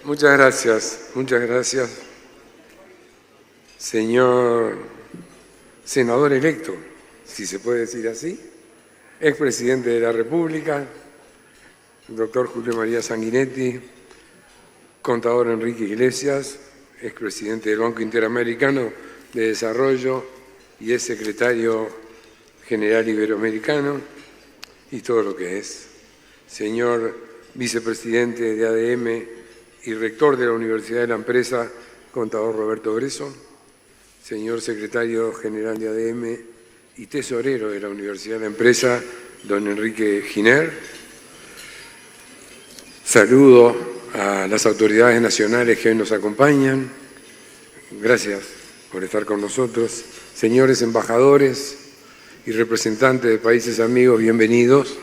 muchas gracias, señor senador electo, si se puede decir así, expresidente de la República, doctor Julio María Sanguinetti, contador Enrique Iglesias, expresidente del Banco Interamericano de Desarrollo y es secretario general iberoamericano y todo lo que es, señor vicepresidente de ADM y rector de la Universidad de la Empresa, contador Roberto Bresso, señor secretario general de ADM y tesorero de la Universidad de la Empresa, don Enrique Giner. Saludo a las autoridades nacionales que hoy nos acompañan. Gracias por estar con nosotros. Señores embajadores y representantes de países amigos, bienvenidos.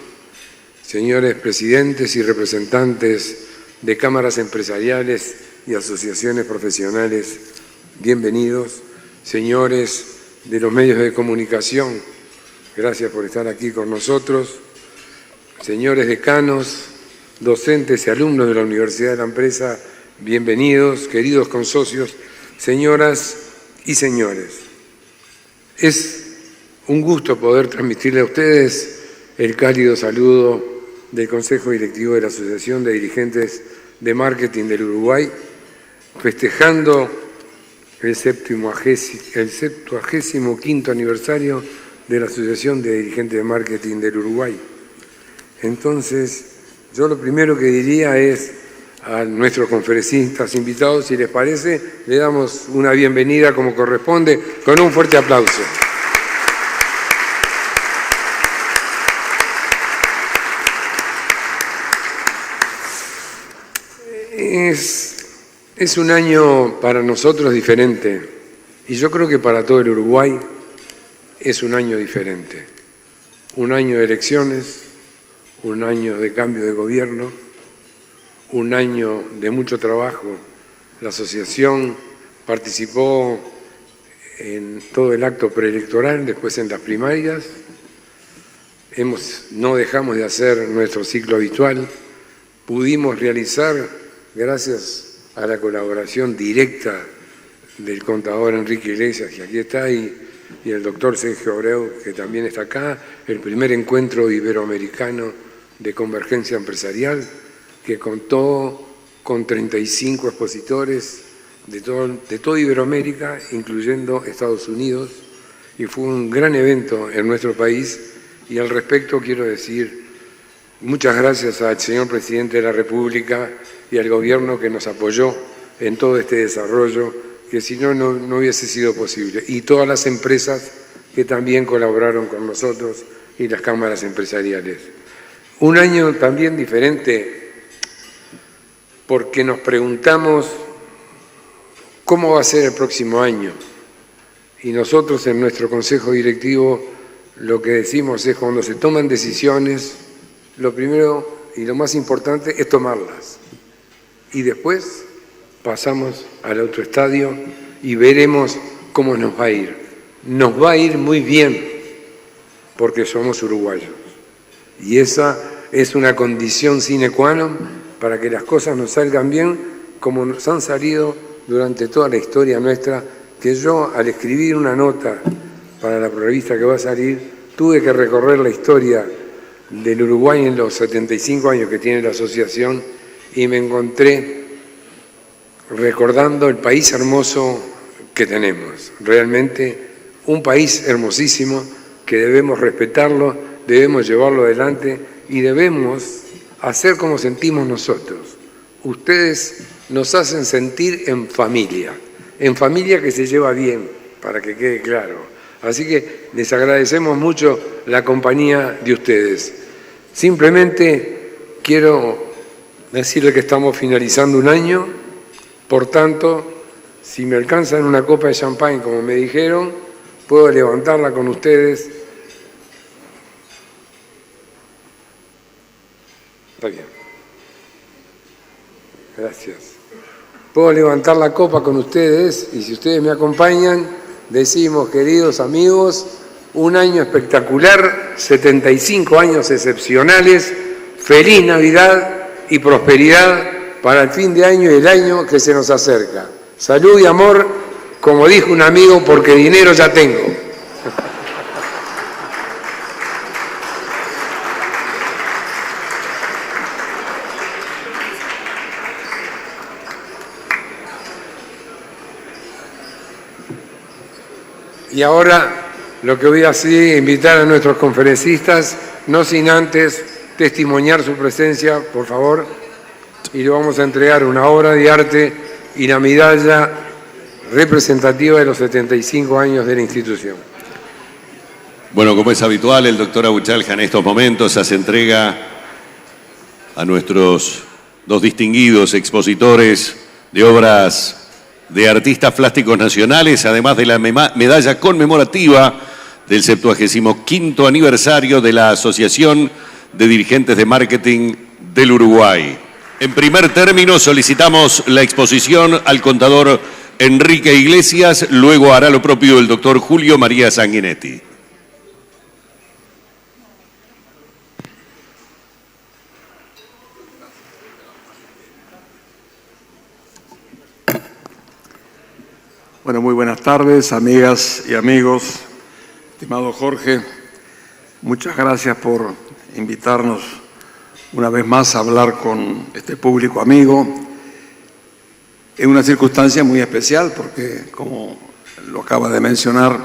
Señores presidentes y representantes de cámaras empresariales y asociaciones profesionales, bienvenidos. Señores de los medios de comunicación, gracias por estar aquí con nosotros. Señores decanos, docentes y alumnos de la Universidad de la Empresa, bienvenidos. Queridos consocios, señoras y señores. Es un gusto poder transmitirle a ustedes el cálido saludo del Consejo Directivo de la Asociación de Dirigentes de Marketing del Uruguay, festejando el 75º aniversario de la Asociación de Dirigentes de Marketing del Uruguay. Entonces, yo lo primero que diría es a nuestros conferencistas invitados, si les parece, le damos una bienvenida como corresponde, con un fuerte aplauso. Es un año para nosotros diferente y yo creo que para todo el Uruguay es un año diferente. Un año de elecciones, un año de cambio de gobierno, un año de mucho trabajo. La asociación participó en todo el acto preelectoral, después en las primarias. No dejamos de hacer nuestro ciclo habitual. Pudimos realizar, gracias a la colaboración directa del contador Enrique Iglesias, que aquí está, y el doctor Sergio Abreu, que también está acá, el primer encuentro iberoamericano de convergencia empresarial, que contó con 35 expositores de toda Iberoamérica, incluyendo Estados Unidos, y fue un gran evento en nuestro país. Y al respecto quiero decir muchas gracias al señor Presidente de la República y al Gobierno que nos apoyó en todo este desarrollo, que si no, no hubiese sido posible. Y todas las empresas que también colaboraron con nosotros y las cámaras empresariales. Un año también diferente porque nos preguntamos cómo va a ser el próximo año. Y nosotros en nuestro Consejo Directivo lo que decimos es cuando se toman decisiones, lo primero y lo más importante es tomarlas. Y después pasamos al otro estadio y veremos cómo nos va a ir. Nos va a ir muy bien porque somos uruguayos. Y esa es una condición sine qua non para que las cosas nos salgan bien como nos han salido durante toda la historia nuestra, que yo al escribir una nota para la revista que va a salir, tuve que recorrer la historia del Uruguay en los 75 años que tiene la asociación y me encontré recordando el país hermoso que tenemos. Realmente un país hermosísimo que debemos respetarlo, debemos llevarlo adelante y debemos hacer como sentimos nosotros. Ustedes nos hacen sentir en familia que se lleva bien, para que quede claro. Así que les agradecemos mucho la compañía de ustedes. Simplemente quiero decirles que estamos finalizando un año, por tanto, si me alcanzan una copa de champán, como me dijeron, puedo levantarla con ustedes. Está bien. Gracias. Puedo levantar la copa con ustedes y si ustedes me acompañan, decimos, queridos amigos, un año espectacular, 75 años excepcionales, feliz Navidad y prosperidad para el fin de año y el año que se nos acerca. Salud y amor, como dijo un amigo, porque dinero ya tengo. Y ahora lo que voy a hacer es invitar a nuestros conferencistas, no sin antes testimoniar su presencia, por favor, y le vamos a entregar una obra de arte y la medalla representativa de los 75 años de la institución. Bueno, como es habitual, el doctor Abuchalja en estos momentos hace entrega a nuestros dos distinguidos expositores de obras de artistas plásticos nacionales, además de la medalla conmemorativa del 75º aniversario de la Asociación de Dirigentes de Marketing del Uruguay. En primer término, solicitamos la exposición al contador Enrique Iglesias, luego hará lo propio el doctor Julio María Sanguinetti. Bueno, muy buenas tardes, amigas y amigos. Estimado Jorge, muchas gracias por invitarnos una vez más a hablar con este público amigo en una circunstancia muy especial porque, como lo acaba de mencionar,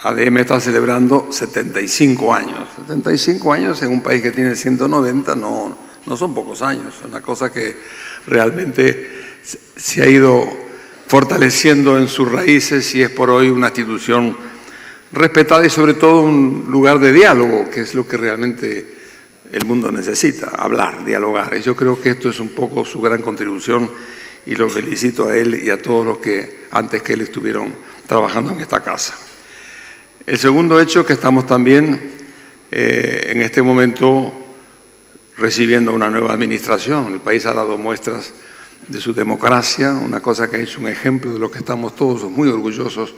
ADM está celebrando 75 años. 75 años en un país que tiene 190 no son pocos años, es una cosa que realmente se ha ido fortaleciendo en sus raíces y es por hoy una institución respetada y sobre todo un lugar de diálogo, que es lo que realmente el mundo necesita, hablar, dialogar. Y yo creo que esto es un poco su gran contribución y lo felicito a él y a todos los que antes que él estuvieron trabajando en esta casa. El segundo hecho, que estamos también en este momento recibiendo una nueva administración. El país ha dado muestras de su democracia, una cosa que es un ejemplo de lo que estamos todos muy orgullosos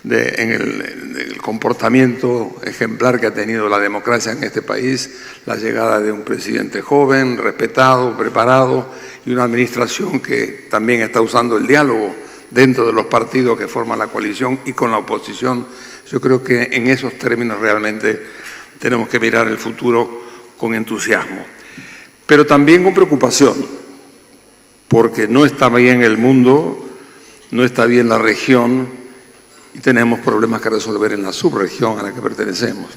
en el comportamiento ejemplar que ha tenido la democracia en este país, la llegada de un presidente joven, respetado, preparado, y una administración que también está usando el diálogo dentro de los partidos que forman la coalición y con la oposición. Yo creo que en esos términos realmente tenemos que mirar el futuro con entusiasmo, pero también con preocupación, porque no está bien el mundo, no está bien la región y tenemos problemas que resolver en la subregión a la que pertenecemos.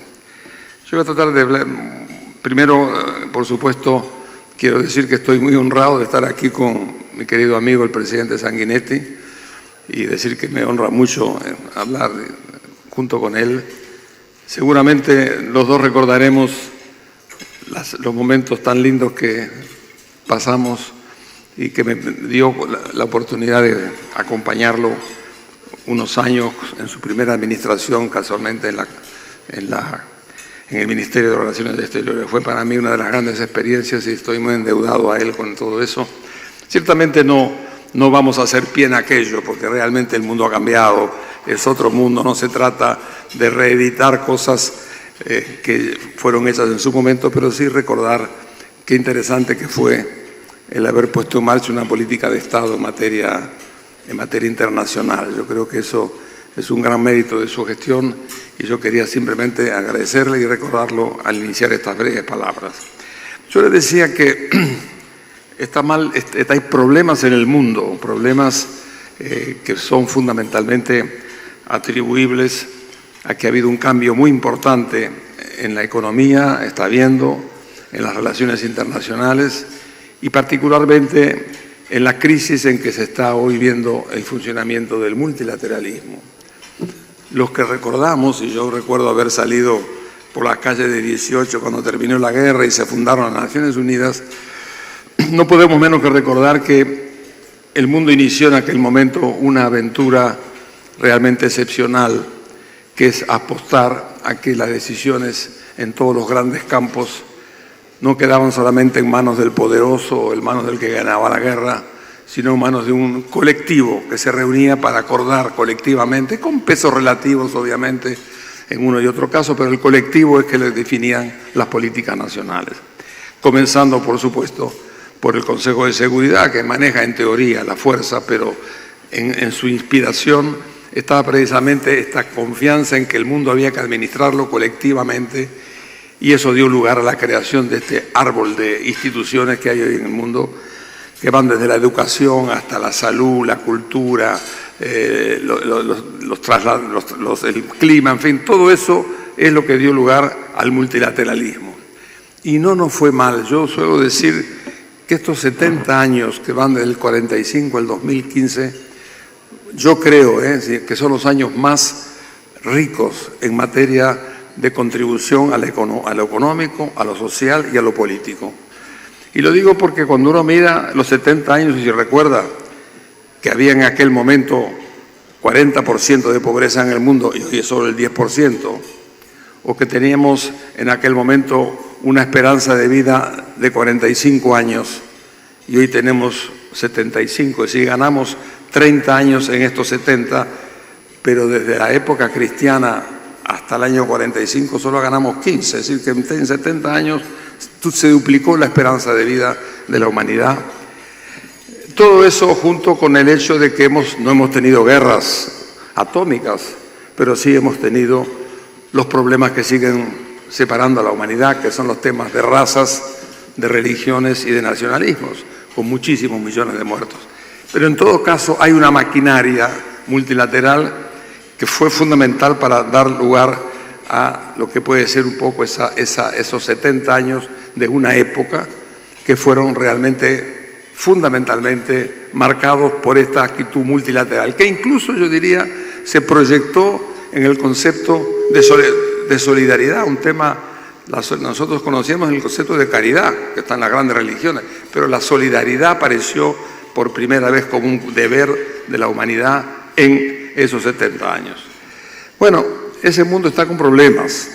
Yo voy a tratar de hablar, primero, por supuesto, quiero decir que estoy muy honrado de estar aquí con mi querido amigo el presidente Sanguinetti y decir que me honra mucho hablar junto con él. Seguramente los dos recordaremos los momentos tan lindos que pasamos y que me dio la oportunidad de acompañarlo unos años en su primera administración, casualmente en el Ministerio de Relaciones Exteriores. Fue para mí una de las grandes experiencias y estoy muy endeudado a él con todo eso. Ciertamente no vamos a hacer pie en aquello, porque realmente el mundo ha cambiado, es otro mundo, no se trata de reeditar cosas que fueron hechas en su momento, pero sí recordar qué interesante que fue el haber puesto en marcha una política de Estado en materia internacional. Yo creo que eso es un gran mérito de su gestión y yo quería simplemente agradecerle y recordarlo al iniciar estas breves palabras. Yo le decía que hay problemas en el mundo, problemas que son fundamentalmente atribuibles a que ha habido un cambio muy importante en la economía, está habiendo, en las relaciones internacionales y particularmente en la crisis en que se está hoy viendo el funcionamiento del multilateralismo. Los que recordamos, y yo recuerdo haber salido por las calles de 18 cuando terminó la guerra y se fundaron las Naciones Unidas, no podemos menos que recordar que el mundo inició en aquel momento una aventura realmente excepcional, que es apostar a que las decisiones en todos los grandes campos no quedaban solamente en manos del poderoso o en manos del que ganaba la guerra, sino en manos de un colectivo que se reunía para acordar colectivamente, con pesos relativos obviamente en uno y otro caso, pero el colectivo es que les definían las políticas nacionales. Comenzando, por supuesto, por el Consejo de Seguridad, que maneja en teoría la fuerza, pero en su inspiración estaba precisamente esta confianza en que el mundo había que administrarlo colectivamente, y eso dio lugar a la creación de este árbol de instituciones que hay hoy en el mundo, que van desde la educación hasta la salud, la cultura, el clima, en fin, todo eso es lo que dio lugar al multilateralismo. Y no nos fue mal. Yo suelo decir que estos 70 años que van desde el 45 al 2015, yo creo que son los años más ricos en materia de contribución a lo económico, a lo social y a lo político. Y lo digo porque cuando uno mira los 70 años y se recuerda que había en aquel momento 40% de pobreza en el mundo y hoy es solo el 10%, o que teníamos en aquel momento una esperanza de vida de 45 años y hoy tenemos 75, es decir, ganamos 30 años en estos 70, pero desde la época cristiana hasta el año 45 solo ganamos 15, es decir, que en 70 años se duplicó la esperanza de vida de la humanidad. Todo eso junto con el hecho de que no hemos tenido guerras atómicas, pero sí hemos tenido los problemas que siguen separando a la humanidad, que son los temas de razas, de religiones y de nacionalismos, con muchísimos millones de muertos. Pero en todo caso hay una maquinaria multilateral que fue fundamental para dar lugar a lo que puede ser un poco esos 70 años de una época que fueron realmente fundamentalmente marcados por esta actitud multilateral, que incluso yo diría se proyectó en el concepto de solidaridad, un tema, nosotros conocíamos el concepto de caridad, que está en las grandes religiones, pero la solidaridad apareció por primera vez como un deber de la humanidad en esos 70 años. Bueno, ese mundo está con problemas,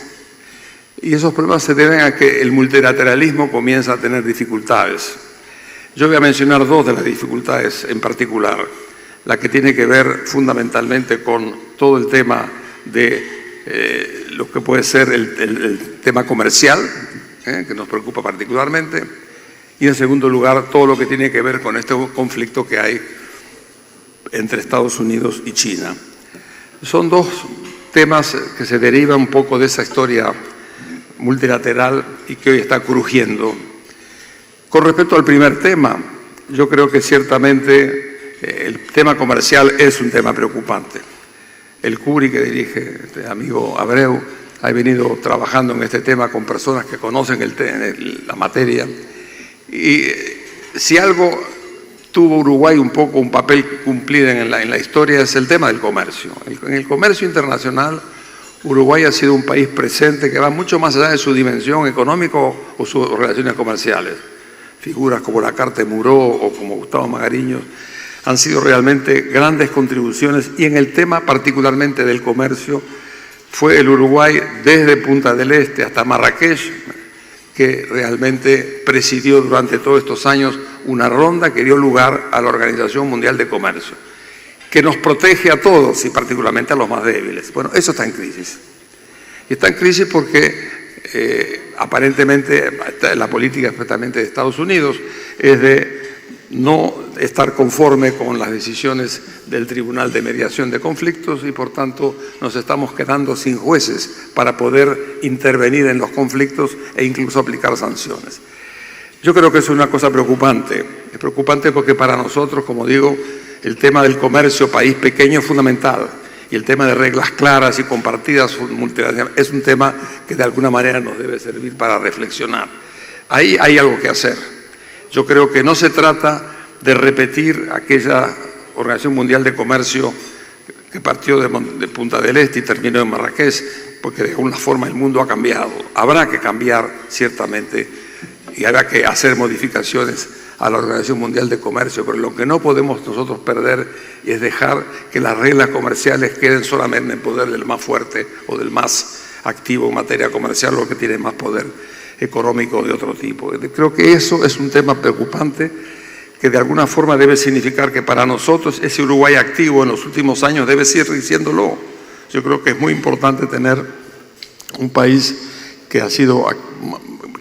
y esos problemas se deben a que el multilateralismo comienza a tener dificultades. Yo voy a mencionar dos de las dificultades en particular, la que tiene que ver fundamentalmente con todo el tema de lo que puede ser el tema comercial, que nos preocupa particularmente, y en segundo lugar todo lo que tiene que ver con este conflicto que hay entre Estados Unidos y China. Son dos temas que se derivan un poco de esa historia multilateral y que hoy está crujiendo. Con respecto al primer tema, yo creo que ciertamente el tema comercial es un tema preocupante. El CURI, que dirige este amigo Abreu, ha venido trabajando en este tema con personas que conocen la materia. Y si algo tuvo Uruguay un poco un papel cumplido en la historia es el tema del comercio. En el comercio internacional, Uruguay ha sido un país presente que va mucho más allá de su dimensión económica o sus relaciones comerciales. Figuras como la Carta de Muró o como Gustavo Magariños han sido realmente grandes contribuciones, y en el tema particularmente del comercio fue el Uruguay desde Punta del Este hasta Marrakech que realmente presidió durante todos estos años una ronda que dio lugar a la Organización Mundial de Comercio, que nos protege a todos y particularmente a los más débiles. Bueno, eso está en crisis. Y está en crisis porque aparentemente la política especialmente de Estados Unidos es de no estar conforme con las decisiones del Tribunal de Mediación de Conflictos y por tanto nos estamos quedando sin jueces para poder intervenir en los conflictos e incluso aplicar sanciones. Yo creo que eso es una cosa preocupante. Es preocupante porque para nosotros, como digo, el tema del comercio, país pequeño, es fundamental. Y el tema de reglas claras y compartidas multilaterales es un tema que de alguna manera nos debe servir para reflexionar. Ahí hay algo que hacer. Yo creo que no se trata de repetir aquella Organización Mundial de Comercio que partió de Punta del Este y terminó en Marrakech, porque de alguna forma el mundo ha cambiado. Habrá que cambiar ciertamente y habrá que hacer modificaciones a la Organización Mundial de Comercio, pero lo que no podemos nosotros perder es dejar que las reglas comerciales queden solamente en poder del más fuerte o del más activo en materia comercial o que tiene más poder económico de otro tipo. Creo que eso es un tema preocupante que de alguna forma debe significar que para nosotros ese Uruguay activo en los últimos años debe seguir siéndolo. Yo creo que es muy importante tener un país que ha sido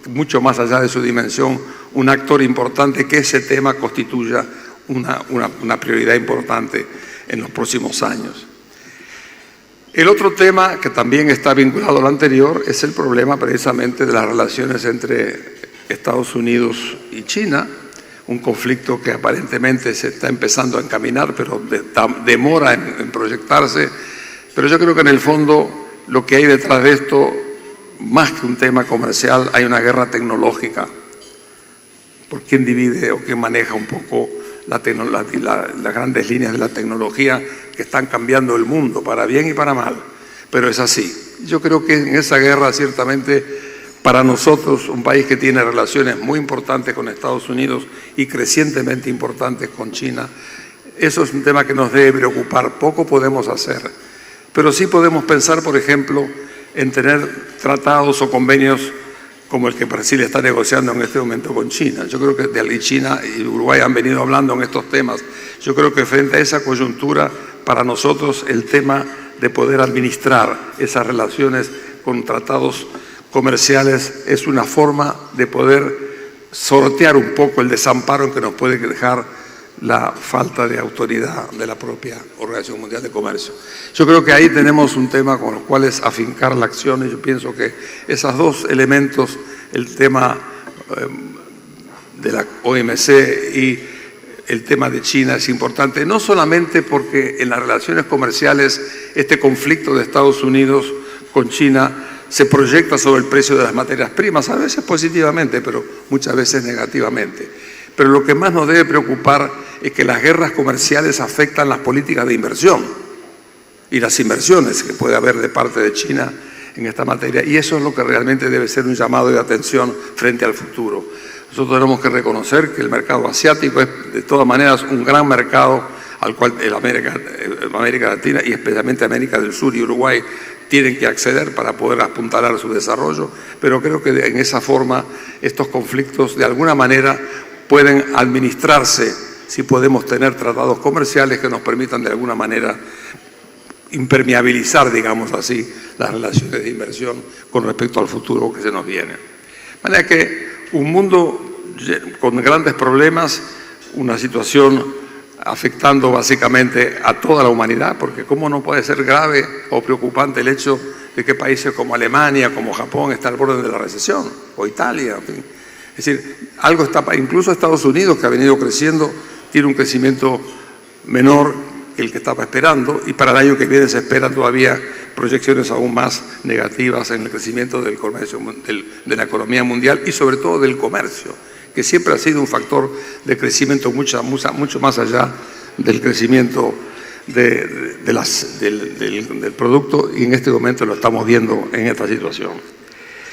mucho más allá de su dimensión un actor importante, que ese tema constituya una prioridad importante en los próximos años. El otro tema que también está vinculado al anterior es el problema precisamente de las relaciones entre Estados Unidos y China, un conflicto que aparentemente se está empezando a encaminar, pero demora en proyectarse. Pero yo creo que en el fondo lo que hay detrás de esto, más que un tema comercial, hay una guerra tecnológica por quién divide o quién maneja un poco las grandes líneas de la tecnología que están cambiando el mundo, para bien y para mal, pero es así. Yo creo que en esa guerra, ciertamente, para nosotros, un país que tiene relaciones muy importantes con Estados Unidos y crecientemente importantes con China, eso es un tema que nos debe preocupar. Poco podemos hacer, pero sí podemos pensar, por ejemplo, en tener tratados o convenios como el que Brasil está negociando en este momento con China. Yo creo que China y Uruguay han venido hablando en estos temas. Yo creo que frente a esa coyuntura, para nosotros el tema de poder administrar esas relaciones con tratados comerciales es una forma de poder sortear un poco el desamparo que nos puede dejar la falta de autoridad de la propia Organización Mundial de Comercio. Yo creo que ahí tenemos un tema con el cual es afincar la acción, y yo pienso que esos dos elementos, el tema de la OMC y el tema de China, es importante, no solamente porque en las relaciones comerciales este conflicto de Estados Unidos con China se proyecta sobre el precio de las materias primas, a veces positivamente, pero muchas veces negativamente. Pero lo que más nos debe preocupar es que las guerras comerciales afectan las políticas de inversión y las inversiones que puede haber de parte de China en esta materia. Y eso es lo que realmente debe ser un llamado de atención frente al futuro. Nosotros tenemos que reconocer que el mercado asiático es de todas maneras un gran mercado al cual América Latina y especialmente América del Sur y Uruguay tienen que acceder para poder apuntalar su desarrollo, pero creo que en esa forma estos conflictos de alguna manera pueden administrarse si podemos tener tratados comerciales que nos permitan de alguna manera impermeabilizar, digamos así, las relaciones de inversión con respecto al futuro que se nos viene. De manera que un mundo con grandes problemas, una situación afectando básicamente a toda la humanidad, porque cómo no puede ser grave o preocupante el hecho de que países como Alemania, como Japón, están al borde de la recesión, o Italia, en fin. Es decir, algo está, incluso Estados Unidos, que ha venido creciendo, tiene un crecimiento menor que el que estaba esperando, y para el año que viene se esperan todavía proyecciones aún más negativas en el crecimiento del comercio, de la economía mundial y sobre todo del comercio, que siempre ha sido un factor de crecimiento mucho más allá del crecimiento del producto, y en este momento lo estamos viendo en esta situación.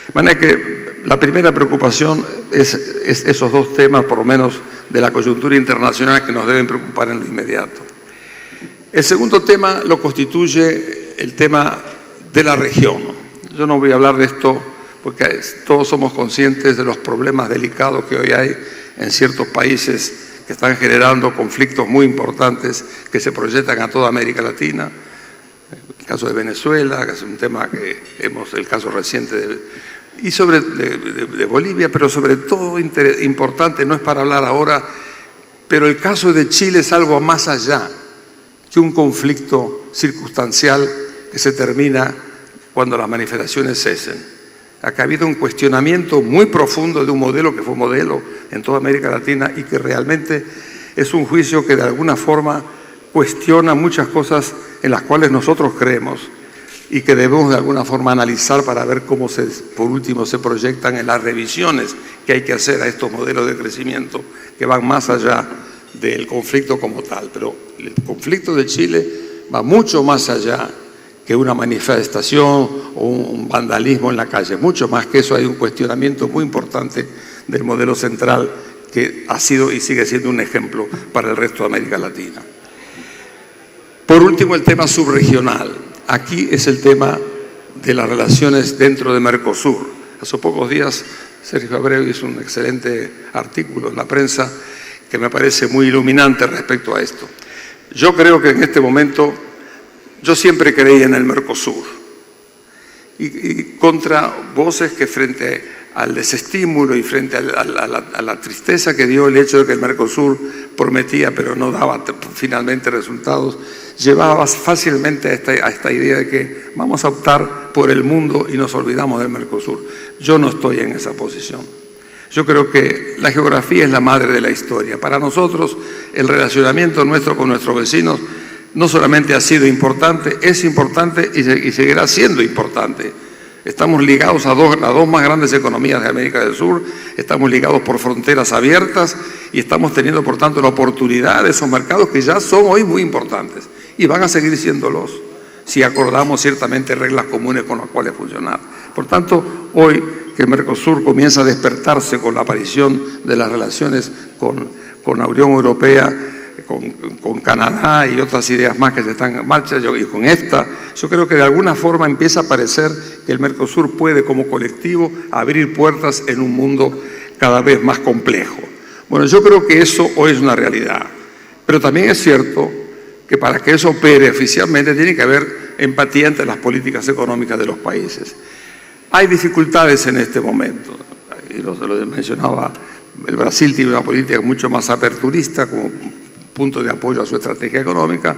De manera que la primera preocupación es esos dos temas, por lo menos de la coyuntura internacional, que nos deben preocupar en lo inmediato. El segundo tema lo constituye el tema de la región. Yo no voy a hablar de esto porque todos somos conscientes de los problemas delicados que hoy hay en ciertos países que están generando conflictos muy importantes que se proyectan a toda América Latina. El caso de Venezuela, que es un tema que el caso reciente de Bolivia, pero sobre todo importante, no es para hablar ahora, pero el caso de Chile es algo más allá que un conflicto circunstancial que se termina cuando las manifestaciones cesen. Acá ha habido un cuestionamiento muy profundo de un modelo que fue modelo en toda América Latina y que realmente es un juicio que de alguna forma cuestiona muchas cosas en las cuales nosotros creemos y que debemos de alguna forma analizar para ver cómo por último se proyectan en las revisiones que hay que hacer a estos modelos de crecimiento que van más allá del conflicto como tal. Pero el conflicto de Chile va mucho más allá que una manifestación o un vandalismo en la calle. Mucho más que eso, hay un cuestionamiento muy importante del modelo central que ha sido y sigue siendo un ejemplo para el resto de América Latina. Por último, el tema subregional. Aquí es el tema de las relaciones dentro de Mercosur. Hace pocos días Sergio Abreu hizo un excelente artículo en la prensa que me parece muy iluminante respecto a esto. Yo creo que en este momento, yo siempre creí en el Mercosur y contra voces que frente al desestímulo y frente a la tristeza que dio el hecho de que el Mercosur prometía pero no daba finalmente resultados, llevaba fácilmente a esta idea de que vamos a optar por el mundo y nos olvidamos del Mercosur. Yo no estoy en esa posición. Yo creo que la geografía es la madre de la historia. Para nosotros, el relacionamiento nuestro con nuestros vecinos no solamente ha sido importante, es importante y seguirá siendo importante. Estamos ligados a las dos más grandes economías de América del Sur, estamos ligados por fronteras abiertas y estamos teniendo, por tanto, la oportunidad de esos mercados que ya son hoy muy importantes y van a seguir siéndolos si acordamos ciertamente reglas comunes con las cuales funcionar. Por tanto, hoy que el Mercosur comienza a despertarse con la aparición de las relaciones con la Unión Europea, con Canadá y otras ideas más que se están en marcha, y con EFTA, yo creo que de alguna forma empieza a parecer que el Mercosur puede como colectivo abrir puertas en un mundo cada vez más complejo. Bueno, yo creo que eso hoy es una realidad, pero también es cierto que para que eso opere oficialmente tiene que haber empatía entre las políticas económicas de los países. Hay dificultades en este momento, y lo mencionaba, el Brasil tiene una política mucho más aperturista como punto de apoyo a su estrategia económica.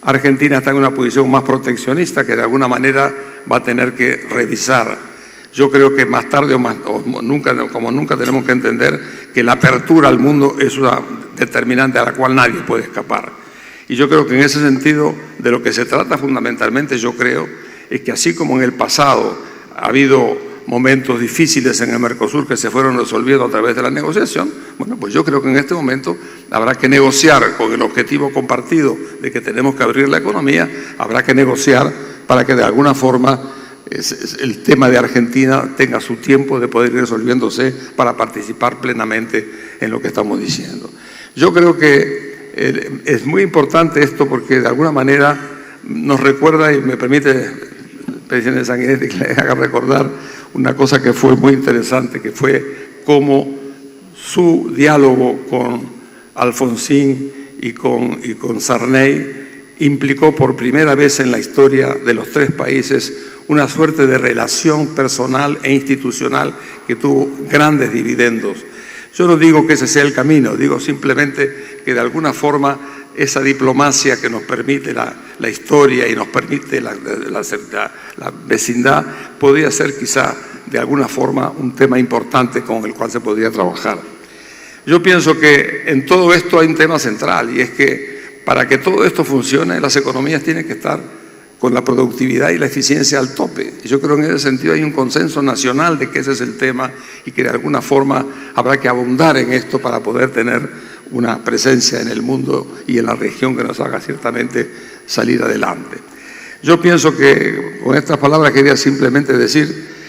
Argentina está en una posición más proteccionista que de alguna manera va a tener que revisar. Yo creo que más tarde o nunca tenemos que entender que la apertura al mundo es una determinante a la cual nadie puede escapar. Y yo creo que en ese sentido de lo que se trata fundamentalmente, yo creo, es que así como en el pasado ha habido momentos difíciles en el Mercosur que se fueron resolviendo a través de la negociación, bueno, pues yo creo que en este momento habrá que negociar con el objetivo compartido de que tenemos que abrir la economía, habrá que negociar para que de alguna forma el tema de Argentina tenga su tiempo de poder ir resolviéndose para participar plenamente en lo que estamos diciendo. Yo creo que es muy importante esto porque de alguna manera nos recuerda, y me permite, presidente Sanguinetti, que le haga recordar una cosa que fue muy interesante, que fue cómo su diálogo con Alfonsín y con Sarney implicó por primera vez en la historia de los tres países una suerte de relación personal e institucional que tuvo grandes dividendos. Yo no digo que ese sea el camino, digo simplemente que de alguna forma esa diplomacia que nos permite la historia y nos permite la vecindad podría ser quizá de alguna forma un tema importante con el cual se podría trabajar. Yo pienso que en todo esto hay un tema central y es que para que todo esto funcione las economías tienen que estar con la productividad y la eficiencia al tope. Y yo creo que en ese sentido hay un consenso nacional de que ese es el tema y que de alguna forma habrá que abundar en esto para poder tener una presencia en el mundo y en la región que nos haga ciertamente salir adelante. Yo pienso que con estas palabras quería simplemente decir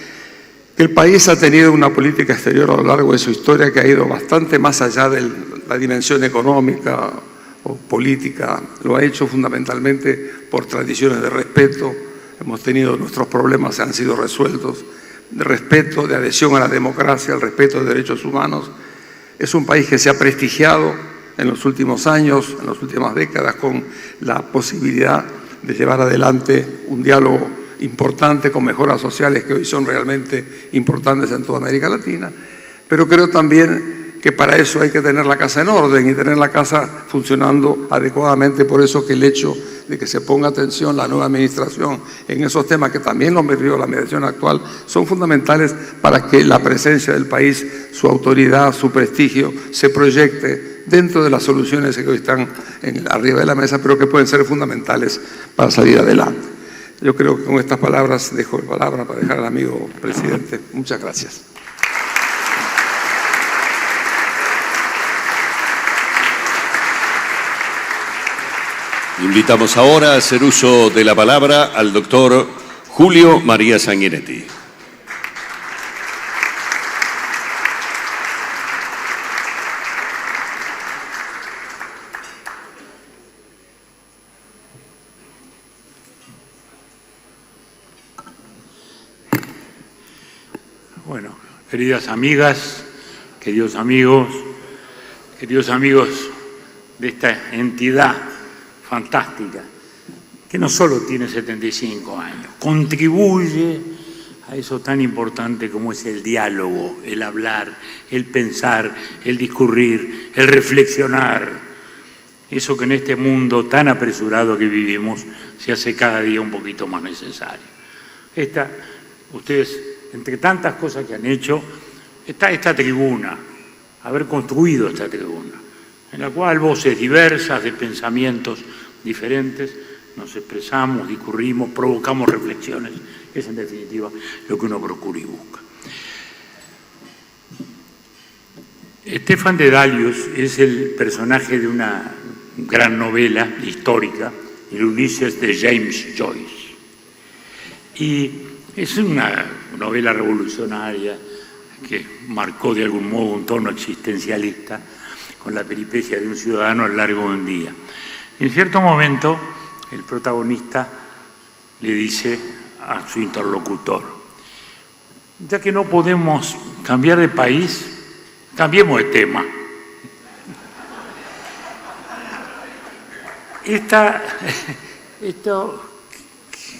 que el país ha tenido una política exterior a lo largo de su historia que ha ido bastante más allá de la dimensión económica o política. Lo ha hecho fundamentalmente por tradiciones de respeto. Hemos tenido nuestros problemas, han sido resueltos, de respeto, de adhesión a la democracia, al respeto de derechos humanos. Es un país que se ha prestigiado en los últimos años, en las últimas décadas, con la posibilidad de llevar adelante un diálogo importante con mejoras sociales que hoy son realmente importantes en toda América Latina. Pero creo también que para eso hay que tener la casa en orden y tener la casa funcionando adecuadamente. Por eso que el hecho de que se ponga atención la nueva administración en esos temas que también lo metió la administración actual son fundamentales para que la presencia del país, su autoridad, su prestigio se proyecte dentro de las soluciones que hoy están arriba de la mesa, pero que pueden ser fundamentales para salir adelante. Yo creo que con estas palabras dejo la palabra para dejar al amigo presidente. Muchas gracias. Invitamos ahora a hacer uso de la palabra al doctor Julio María Sanguinetti. Bueno, queridas amigas, queridos amigos de esta entidad fantástica, que no solo tiene 75 años, contribuye a eso tan importante como es el diálogo, el hablar, el pensar, el discurrir, el reflexionar. Eso que en este mundo tan apresurado que vivimos se hace cada día un poquito más necesario. Ustedes, entre tantas cosas que han hecho, está esta tribuna, haber construido esta tribuna, en la cual voces diversas de pensamientos diferentes nos expresamos, discurrimos, provocamos reflexiones, que es en definitiva lo que uno procura y busca. Stefan Dedalus es el personaje de una gran novela histórica, el Ulises de James Joyce. Y es una novela revolucionaria que marcó de algún modo un tono existencialista con la peripecia de un ciudadano a lo largo de un día. En cierto momento, el protagonista le dice a su interlocutor: ya que no podemos cambiar de país, cambiemos de tema. Esto,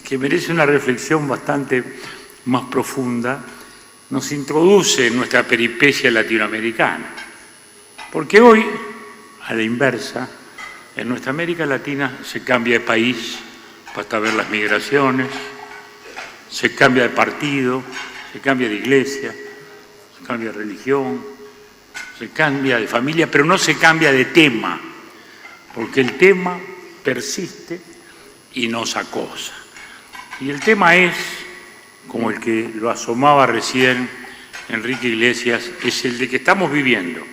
que merece una reflexión bastante más profunda, nos introduce en nuestra peripecia latinoamericana. Porque hoy, a la inversa, en nuestra América Latina se cambia de país, basta ver las migraciones, se cambia de partido, se cambia de iglesia, se cambia de religión, se cambia de familia, pero no se cambia de tema, porque el tema persiste y nos acosa. Y el tema es, como el que lo asomaba recién Enrique Iglesias, es el de que estamos viviendo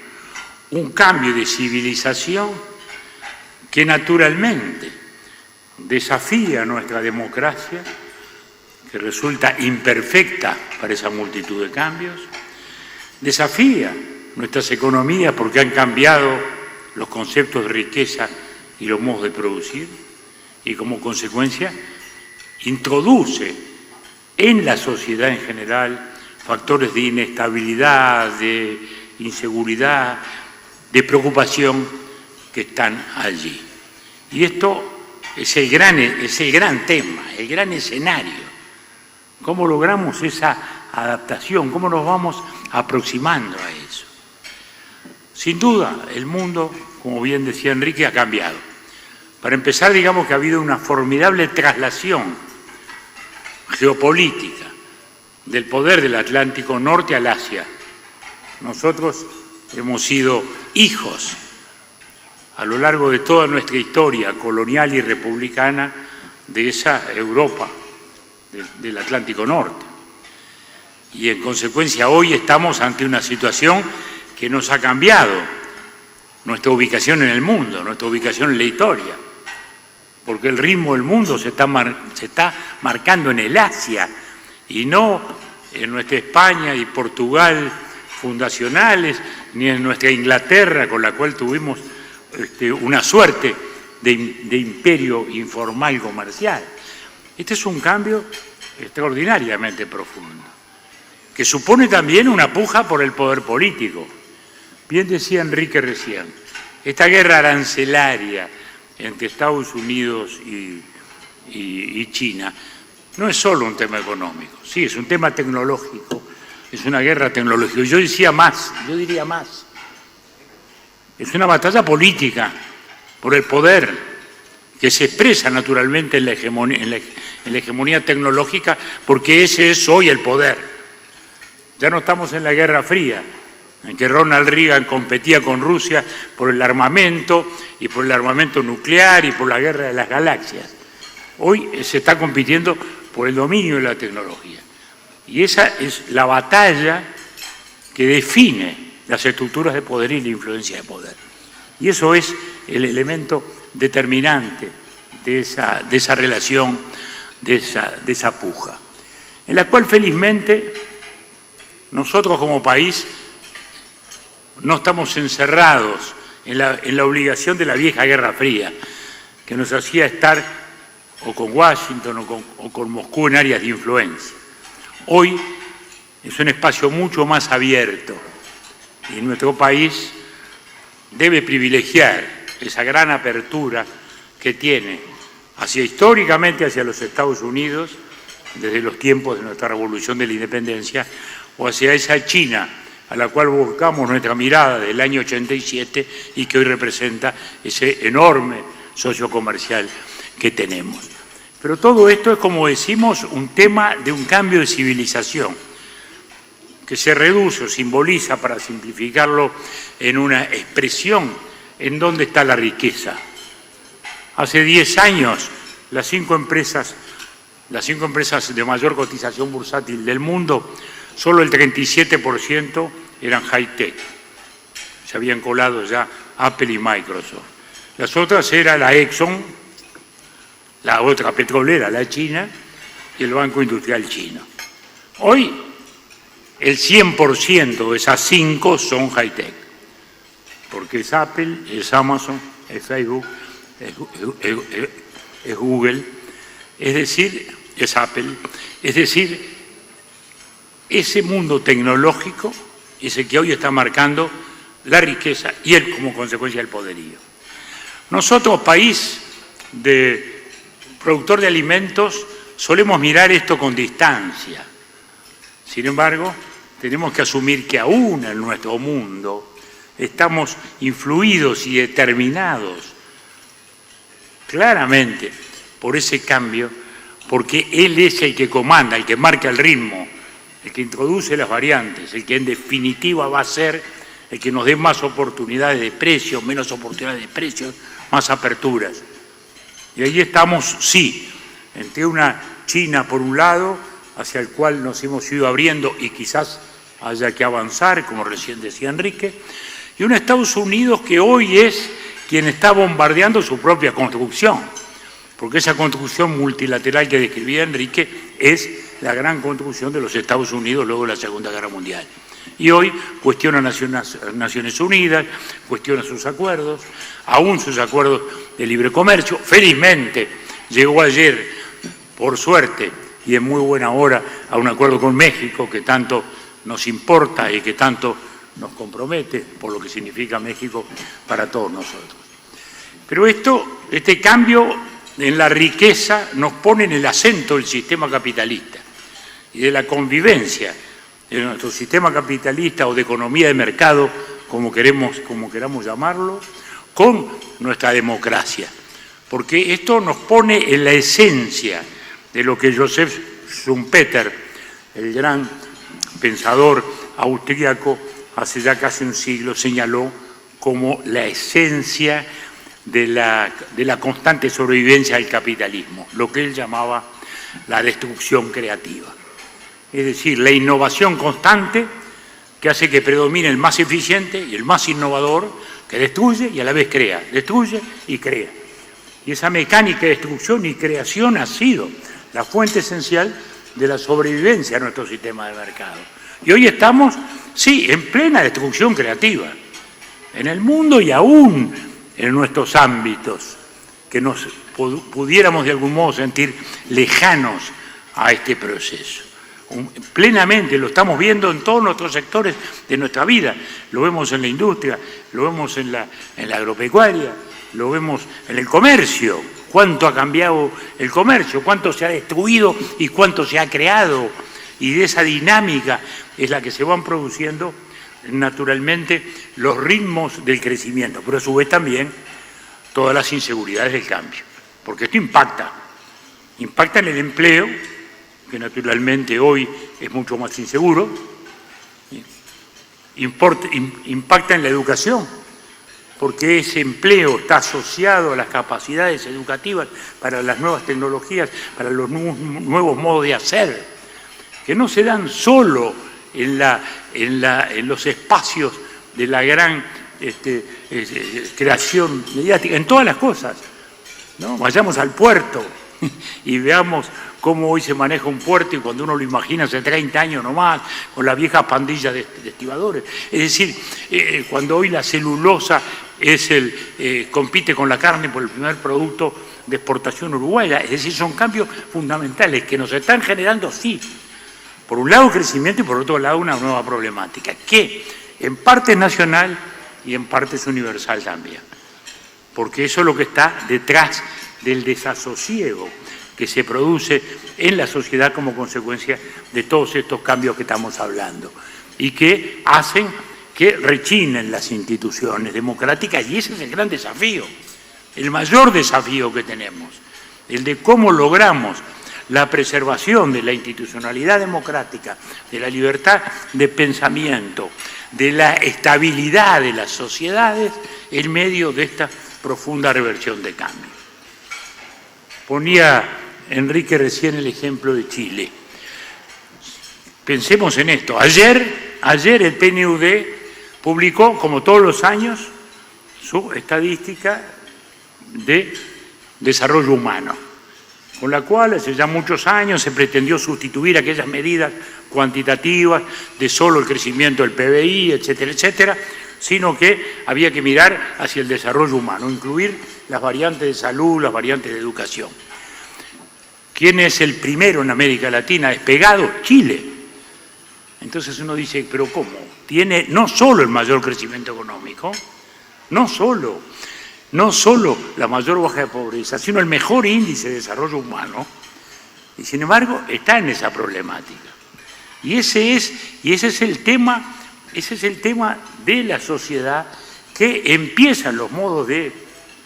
un cambio de civilización que naturalmente desafía nuestra democracia, que resulta imperfecta para esa multitud de cambios, desafía nuestras economías porque han cambiado los conceptos de riqueza y los modos de producir, y como consecuencia introduce en la sociedad en general factores de inestabilidad, de inseguridad, de preocupación que están allí. Y esto es el gran tema, el gran escenario. ¿Cómo logramos esa adaptación? ¿Cómo nos vamos aproximando a eso? Sin duda, el mundo, como bien decía Enrique, ha cambiado. Para empezar, digamos que ha habido una formidable traslación geopolítica del poder del Atlántico Norte al Asia. Nosotros hemos sido hijos a lo largo de toda nuestra historia colonial y republicana de esa Europa del Atlántico Norte. Y en consecuencia hoy estamos ante una situación que nos ha cambiado nuestra ubicación en el mundo, nuestra ubicación en la historia, porque el ritmo del mundo se está marcando en el Asia y no en nuestra España y Portugal fundacionales, ni en nuestra Inglaterra, con la cual tuvimos una suerte de imperio informal comercial. Este es un cambio extraordinariamente profundo, que supone también una puja por el poder político. Bien decía Enrique recién, esta guerra arancelaria entre Estados Unidos y China no es solo un tema económico, sí, es un tema tecnológico, es una guerra tecnológica. Yo diría más, es una batalla política por el poder que se expresa naturalmente en la hegemonía tecnológica, porque ese es hoy el poder. Ya no estamos en la Guerra Fría, en que Ronald Reagan competía con Rusia por el armamento y por el armamento nuclear y por la guerra de las galaxias. Hoy se está compitiendo por el dominio de la tecnología. Y esa es la batalla que define las estructuras de poder y la influencia de poder. Y eso es el elemento determinante de esa relación, de esa puja, en la cual felizmente nosotros como país no estamos encerrados en la obligación de la vieja Guerra Fría, que nos hacía estar o con Washington o con Moscú en áreas de influencia. Hoy es un espacio mucho más abierto y nuestro país debe privilegiar esa gran apertura que tiene históricamente hacia los Estados Unidos desde los tiempos de nuestra revolución de la independencia, o hacia esa China a la cual volcamos nuestra mirada del año 87 y que hoy representa ese enorme socio comercial que tenemos. Pero todo esto es, como decimos, un tema de un cambio de civilización que se reduce o simboliza, para simplificarlo, en una expresión en dónde está la riqueza. Hace 10 años, las cinco empresas de mayor cotización bursátil del mundo, solo el 37% eran high-tech. Se habían colado ya Apple y Microsoft. Las otras eran la Exxon, la otra petrolera, la China, y el Banco Industrial Chino. Hoy, el 100% de esas 5 son high-tech, porque es Apple, es Amazon, es Facebook, es Google, es decir, es Apple, es decir, ese mundo tecnológico es el que hoy está marcando la riqueza y como consecuencia el poderío. Nosotros, país productor de alimentos, solemos mirar esto con distancia. Sin embargo, tenemos que asumir que aún en nuestro mundo estamos influidos y determinados claramente por ese cambio, porque él es el que comanda, el que marca el ritmo, el que introduce las variantes, el que en definitiva va a ser el que nos dé más oportunidades de precios, menos oportunidades de precios, más aperturas. Y ahí estamos, sí, entre una China por un lado, hacia el cual nos hemos ido abriendo y quizás haya que avanzar, como recién decía Enrique, y un Estados Unidos que hoy es quien está bombardeando su propia construcción, porque esa construcción multilateral que describía Enrique es la gran construcción de los Estados Unidos luego de la Segunda Guerra Mundial. Y hoy cuestiona Naciones Unidas, cuestiona sus acuerdos, aún sus acuerdos de libre comercio. Felizmente llegó ayer, por suerte, y en muy buena hora, a un acuerdo con México que tanto nos importa y que tanto nos compromete, por lo que significa México para todos nosotros. Pero este cambio en la riqueza nos pone en el acento del sistema capitalista y de la convivencia de nuestro sistema capitalista o de economía de mercado, como queramos llamarlo, con nuestra democracia. Porque esto nos pone en la esencia de lo que Joseph Schumpeter, el gran pensador austríaco, hace ya casi un siglo señaló como la esencia de la constante sobrevivencia del capitalismo, lo que él llamaba la destrucción creativa. Es decir, la innovación constante que hace que predomine el más eficiente y el más innovador, que destruye y a la vez crea, destruye y crea. Y esa mecánica de destrucción y creación ha sido la fuente esencial de la sobrevivencia de nuestro sistema de mercado. Y hoy estamos, sí, en plena destrucción creativa, en el mundo y aún en nuestros ámbitos, que nos pudiéramos de algún modo sentir lejanos a este proceso. Plenamente lo estamos viendo en todos nuestros sectores de nuestra vida. Lo vemos en la industria, lo vemos en la agropecuaria, lo vemos en el comercio. Cuánto ha cambiado el comercio, cuánto se ha destruido y cuánto se ha creado. Y de esa dinámica es la que se van produciendo naturalmente los ritmos del crecimiento, pero a su vez también todas las inseguridades del cambio. Porque esto impacta en el empleo, que naturalmente hoy es mucho más inseguro, impacta en la educación, porque ese empleo está asociado a las capacidades educativas para las nuevas tecnologías, para los nuevos modos de hacer, que no se dan solo en los espacios de la gran creación mediática, en todas las cosas, ¿no? Vayamos al puerto y veamos cómo hoy se maneja un puerto y cuando uno lo imagina hace 30 años nomás, con la vieja pandilla de estibadores. Es decir, cuando hoy la celulosa compite con la carne por el primer producto de exportación uruguaya. Es decir, son cambios fundamentales que nos están generando, sí, por un lado crecimiento y por otro lado una nueva problemática, que en parte es nacional y en parte es universal también. Porque eso es lo que está detrás del desasosiego que se produce en la sociedad como consecuencia de todos estos cambios que estamos hablando y que hacen que rechinen las instituciones democráticas, y ese es el gran desafío, el mayor desafío que tenemos, el de cómo logramos la preservación de la institucionalidad democrática, de la libertad de pensamiento, de la estabilidad de las sociedades en medio de esta profunda reversión de cambio. Ponía Enrique recién el ejemplo de Chile. Pensemos en esto. Ayer el PNUD publicó, como todos los años, su estadística de desarrollo humano, con la cual hace ya muchos años se pretendió sustituir aquellas medidas cuantitativas de solo el crecimiento del PBI, etcétera, etcétera, sino que había que mirar hacia el desarrollo humano, incluir las variantes de salud, las variantes de educación. ¿Quién es el primero en América Latina despegado? Chile. Entonces uno dice, ¿pero cómo? Tiene no solo el mayor crecimiento económico, no solo la mayor baja de pobreza, sino el mejor índice de desarrollo humano, y sin embargo está en esa problemática. Y ese es el tema de la sociedad, que empieza en los modos de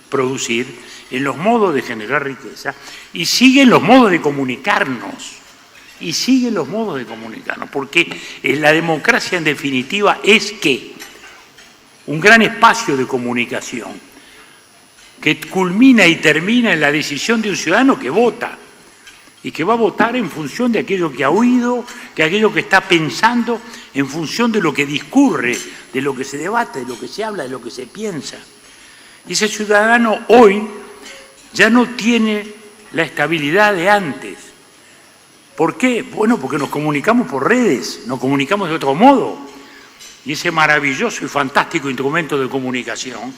producir, en los modos de generar riqueza, y siguen los modos de comunicarnos. Porque la democracia en definitiva es ¿qué? Un gran espacio de comunicación que culmina y termina en la decisión de un ciudadano que vota y que va a votar en función de aquello que ha oído, de aquello que está pensando, en función de lo que discurre, de lo que se debate, de lo que se habla, de lo que se piensa. Y ese ciudadano hoy ya no tiene la estabilidad de antes. ¿Por qué? Bueno, porque nos comunicamos por redes, nos comunicamos de otro modo. Y ese maravilloso y fantástico instrumento de comunicación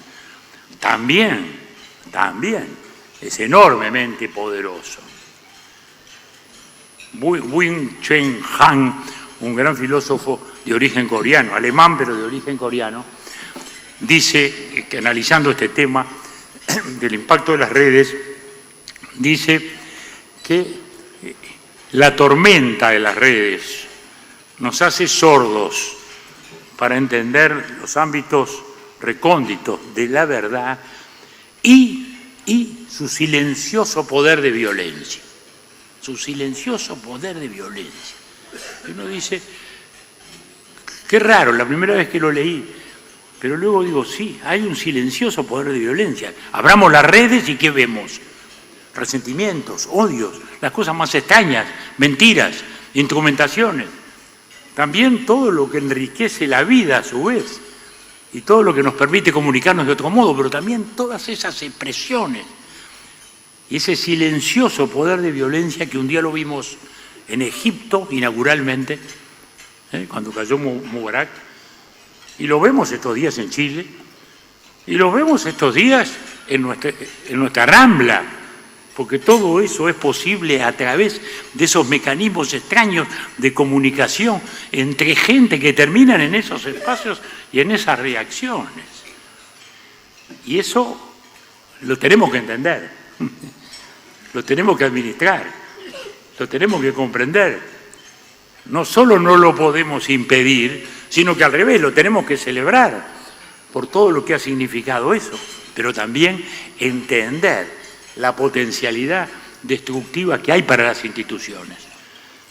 también es enormemente poderoso. Wing Chun Han, un gran filósofo de origen coreano, alemán pero de origen coreano, dice que analizando este tema del impacto de las redes, dice que la tormenta de las redes nos hace sordos para entender los ámbitos recónditos de la verdad y su silencioso poder de violencia. Su silencioso poder de violencia. Y uno dice, qué raro, la primera vez que lo leí, pero luego digo, sí, hay un silencioso poder de violencia. Abramos las redes y ¿qué vemos? Resentimientos, odios, las cosas más extrañas, mentiras, instrumentaciones. También todo lo que enriquece la vida a su vez y todo lo que nos permite comunicarnos de otro modo, pero también todas esas expresiones y ese silencioso poder de violencia que un día lo vimos en Egipto inauguralmente, cuando cayó Mubarak, y lo vemos estos días en Chile, y lo vemos estos días en nuestra Rambla, porque todo eso es posible a través de esos mecanismos extraños de comunicación entre gente que terminan en esos espacios y en esas reacciones. Y eso lo tenemos que entender, lo tenemos que administrar, lo tenemos que comprender. No solo no lo podemos impedir, sino que al revés, lo tenemos que celebrar por todo lo que ha significado eso, pero también entender la potencialidad destructiva que hay para las instituciones.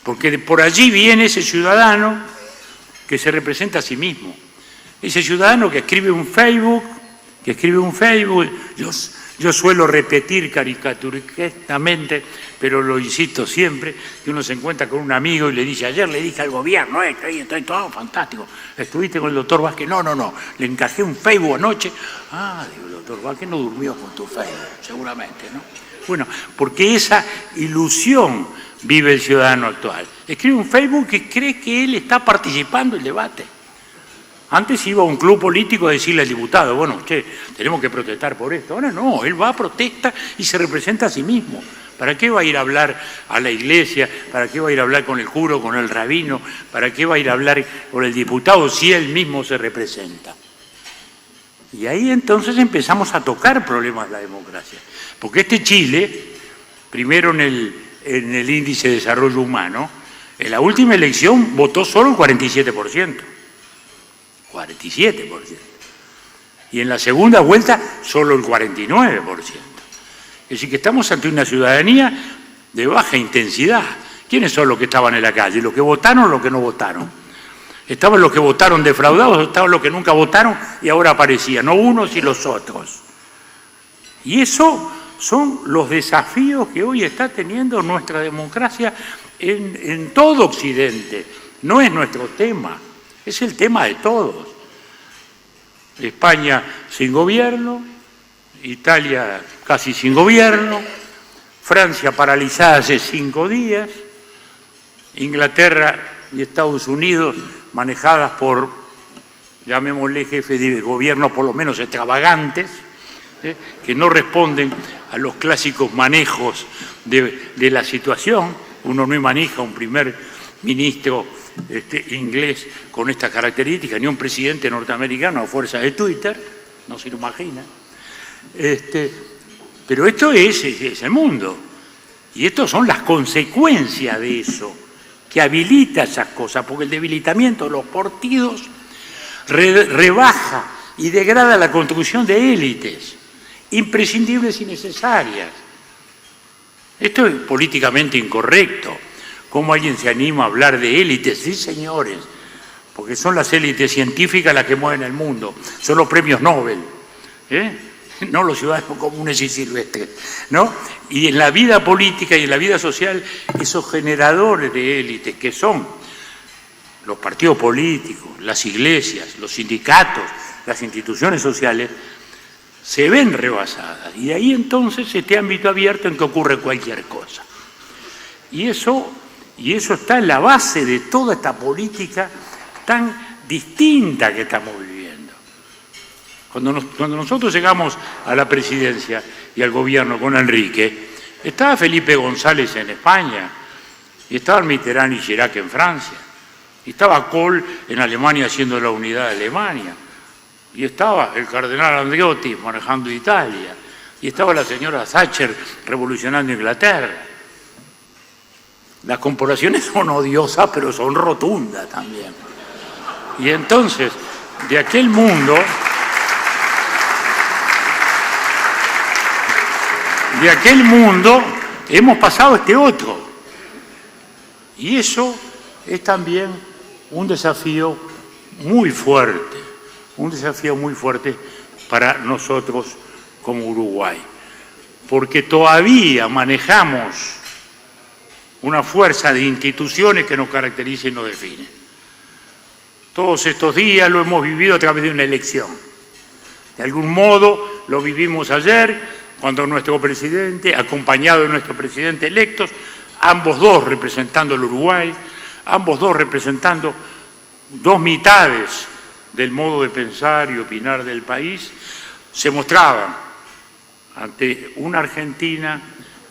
Porque por allí viene ese ciudadano que se representa a sí mismo, ese ciudadano que escribe un Facebook, yo suelo repetir caricaturescamente, pero lo insisto siempre, que uno se encuentra con un amigo y le dice, ayer le dije al gobierno, estoy todo fantástico, estuviste con el doctor Vázquez, no, le encajé un Facebook anoche, digo, el doctor Vázquez no durmió con tu Facebook, seguramente, ¿no? Bueno, porque esa ilusión vive el ciudadano actual. Escribe un Facebook que cree que él está participando en el debate. Antes iba a un club político a decirle al diputado, bueno, tenemos que protestar por esto. Ahora no, él va a protesta y se representa a sí mismo. ¿Para qué va a ir a hablar a la iglesia? ¿Para qué va a ir a hablar con el cura, con el rabino? ¿Para qué va a ir a hablar con el diputado si él mismo se representa? Y ahí entonces empezamos a tocar problemas de la democracia. Porque este Chile primero en el índice de desarrollo humano. En la última elección votó solo el 47%. 47%. Y en la segunda vuelta solo el 49%. Es decir, que estamos ante una ciudadanía de baja intensidad. ¿Quiénes son los que estaban en la calle? ¿Los que votaron o los que no votaron? Estaban los que votaron defraudados, estaban los que nunca votaron y ahora aparecían, no unos y los otros. Y eso son los desafíos que hoy está teniendo nuestra democracia en todo Occidente. No es nuestro tema, es el tema de todos. España sin gobierno, Italia casi sin gobierno, Francia paralizada hace 5 días, Inglaterra y Estados Unidos manejadas por, llamémosle, jefes de gobierno por lo menos extravagantes, que no responden a los clásicos manejos de la situación. Uno no maneja un primer ministro inglés con estas características, ni un presidente norteamericano a fuerza de Twitter, no se lo imagina. Pero esto es el mundo, y estas son las consecuencias de eso, que habilita esas cosas, porque el debilitamiento de los partidos rebaja y degrada la construcción de élites imprescindibles y necesarias. Esto es políticamente incorrecto. ¿Cómo alguien se anima a hablar de élites? Sí, señores, porque son las élites científicas las que mueven el mundo, son los premios Nobel, no los ciudadanos comunes y silvestres, ¿no? Y en la vida política y en la vida social, esos generadores de élites que son los partidos políticos, las iglesias, los sindicatos, las instituciones sociales, se ven rebasadas. Y ahí entonces este ámbito abierto en que ocurre cualquier cosa. Y eso está en la base de toda esta política tan distinta que estamos viviendo. Cuando nosotros llegamos a la presidencia y al gobierno con Enrique, estaba Felipe González en España, y estaba Mitterrand y Chirac en Francia, y estaba Kohl en Alemania haciendo la unidad de Alemania, y estaba el cardenal Andreotti manejando Italia, y estaba la señora Thatcher revolucionando Inglaterra. Las comparaciones son odiosas, pero son rotundas también. Y entonces, de aquel mundo hemos pasado a este otro. Y eso es también un desafío muy fuerte para nosotros como Uruguay, porque todavía manejamos una fuerza de instituciones que nos caracteriza y nos define. Todos estos días lo hemos vivido a través de una elección. De algún modo lo vivimos ayer, cuando nuestro presidente, acompañado de nuestro presidente electos, ambos dos representando el Uruguay, ambos dos representando dos mitades del modo de pensar y opinar del país, se mostraban ante una Argentina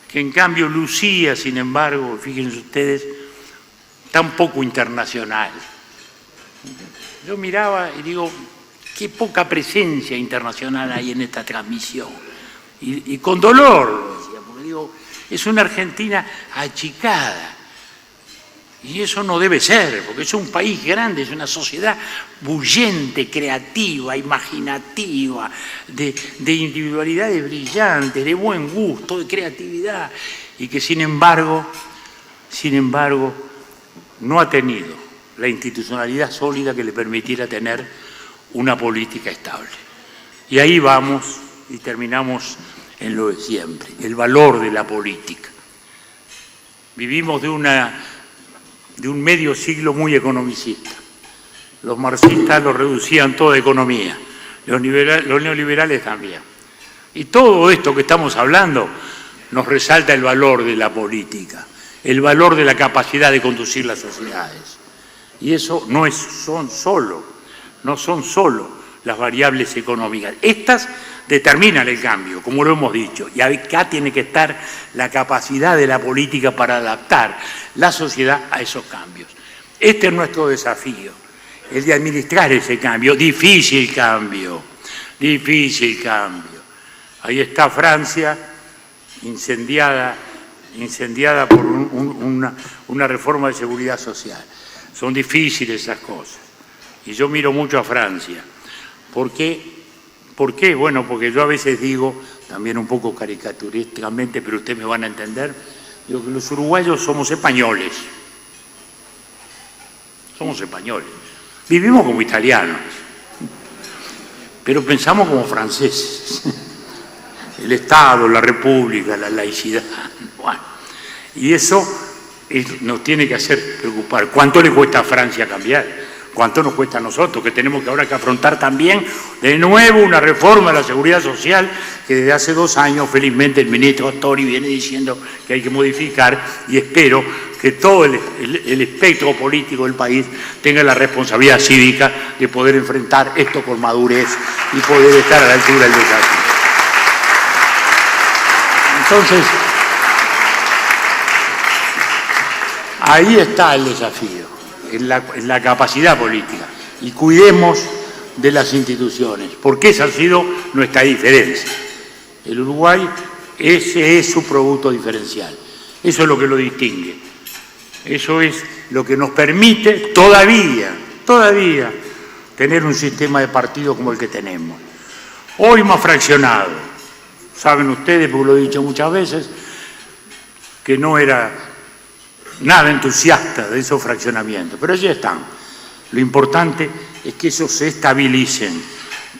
que en cambio lucía, sin embargo, fíjense ustedes, tan poco internacional. Yo miraba y digo, qué poca presencia internacional hay en esta transmisión. Y con dolor lo decía, porque digo, es una Argentina achicada. Y eso no debe ser, porque es un país grande, es una sociedad bullente, creativa, imaginativa, de individualidades brillantes, de buen gusto, de creatividad, y que sin embargo, no ha tenido la institucionalidad sólida que le permitiera tener una política estable. Y ahí vamos y terminamos en lo de siempre, el valor de la política. Vivimos de un medio siglo muy economicista. Los marxistas lo reducían todo a economía, los neoliberales también. Y todo esto que estamos hablando nos resalta el valor de la política, el valor de la capacidad de conducir las sociedades. Y eso no son solo las variables económicas. Estas determinan el cambio, como lo hemos dicho, y acá tiene que estar la capacidad de la política para adaptar la sociedad a esos cambios. Este es nuestro desafío, el de administrar ese cambio, difícil cambio. Ahí está Francia, incendiada incendiada por una reforma de seguridad social. Son difíciles esas cosas. Y yo miro mucho a Francia. ¿Por qué? ¿Por qué? Bueno, porque yo a veces digo, también un poco caricaturísticamente, pero ustedes me van a entender, digo que los uruguayos somos españoles. Somos españoles. Vivimos como italianos, pero pensamos como franceses. El Estado, la República, la laicidad. Bueno, y eso nos tiene que hacer preocupar. ¿Cuánto le cuesta a Francia cambiar? ¿Cuánto nos cuesta a nosotros? Que tenemos que ahora que afrontar también de nuevo una reforma de la seguridad social que desde hace 2 años, felizmente, el ministro Astori viene diciendo que hay que modificar, y espero que todo el espectro político del país tenga la responsabilidad cívica de poder enfrentar esto con madurez y poder estar a la altura del desafío. Entonces, ahí está el desafío, en la capacidad política, y cuidemos de las instituciones, porque esa ha sido nuestra diferencia. El Uruguay, ese es su producto diferencial, eso es lo que lo distingue, eso es lo que nos permite todavía tener un sistema de partidos como el que tenemos, hoy más fraccionado. Saben ustedes, porque lo he dicho muchas veces, que no era nada entusiasta de esos fraccionamientos, pero allí están. Lo importante es que esos se estabilicen,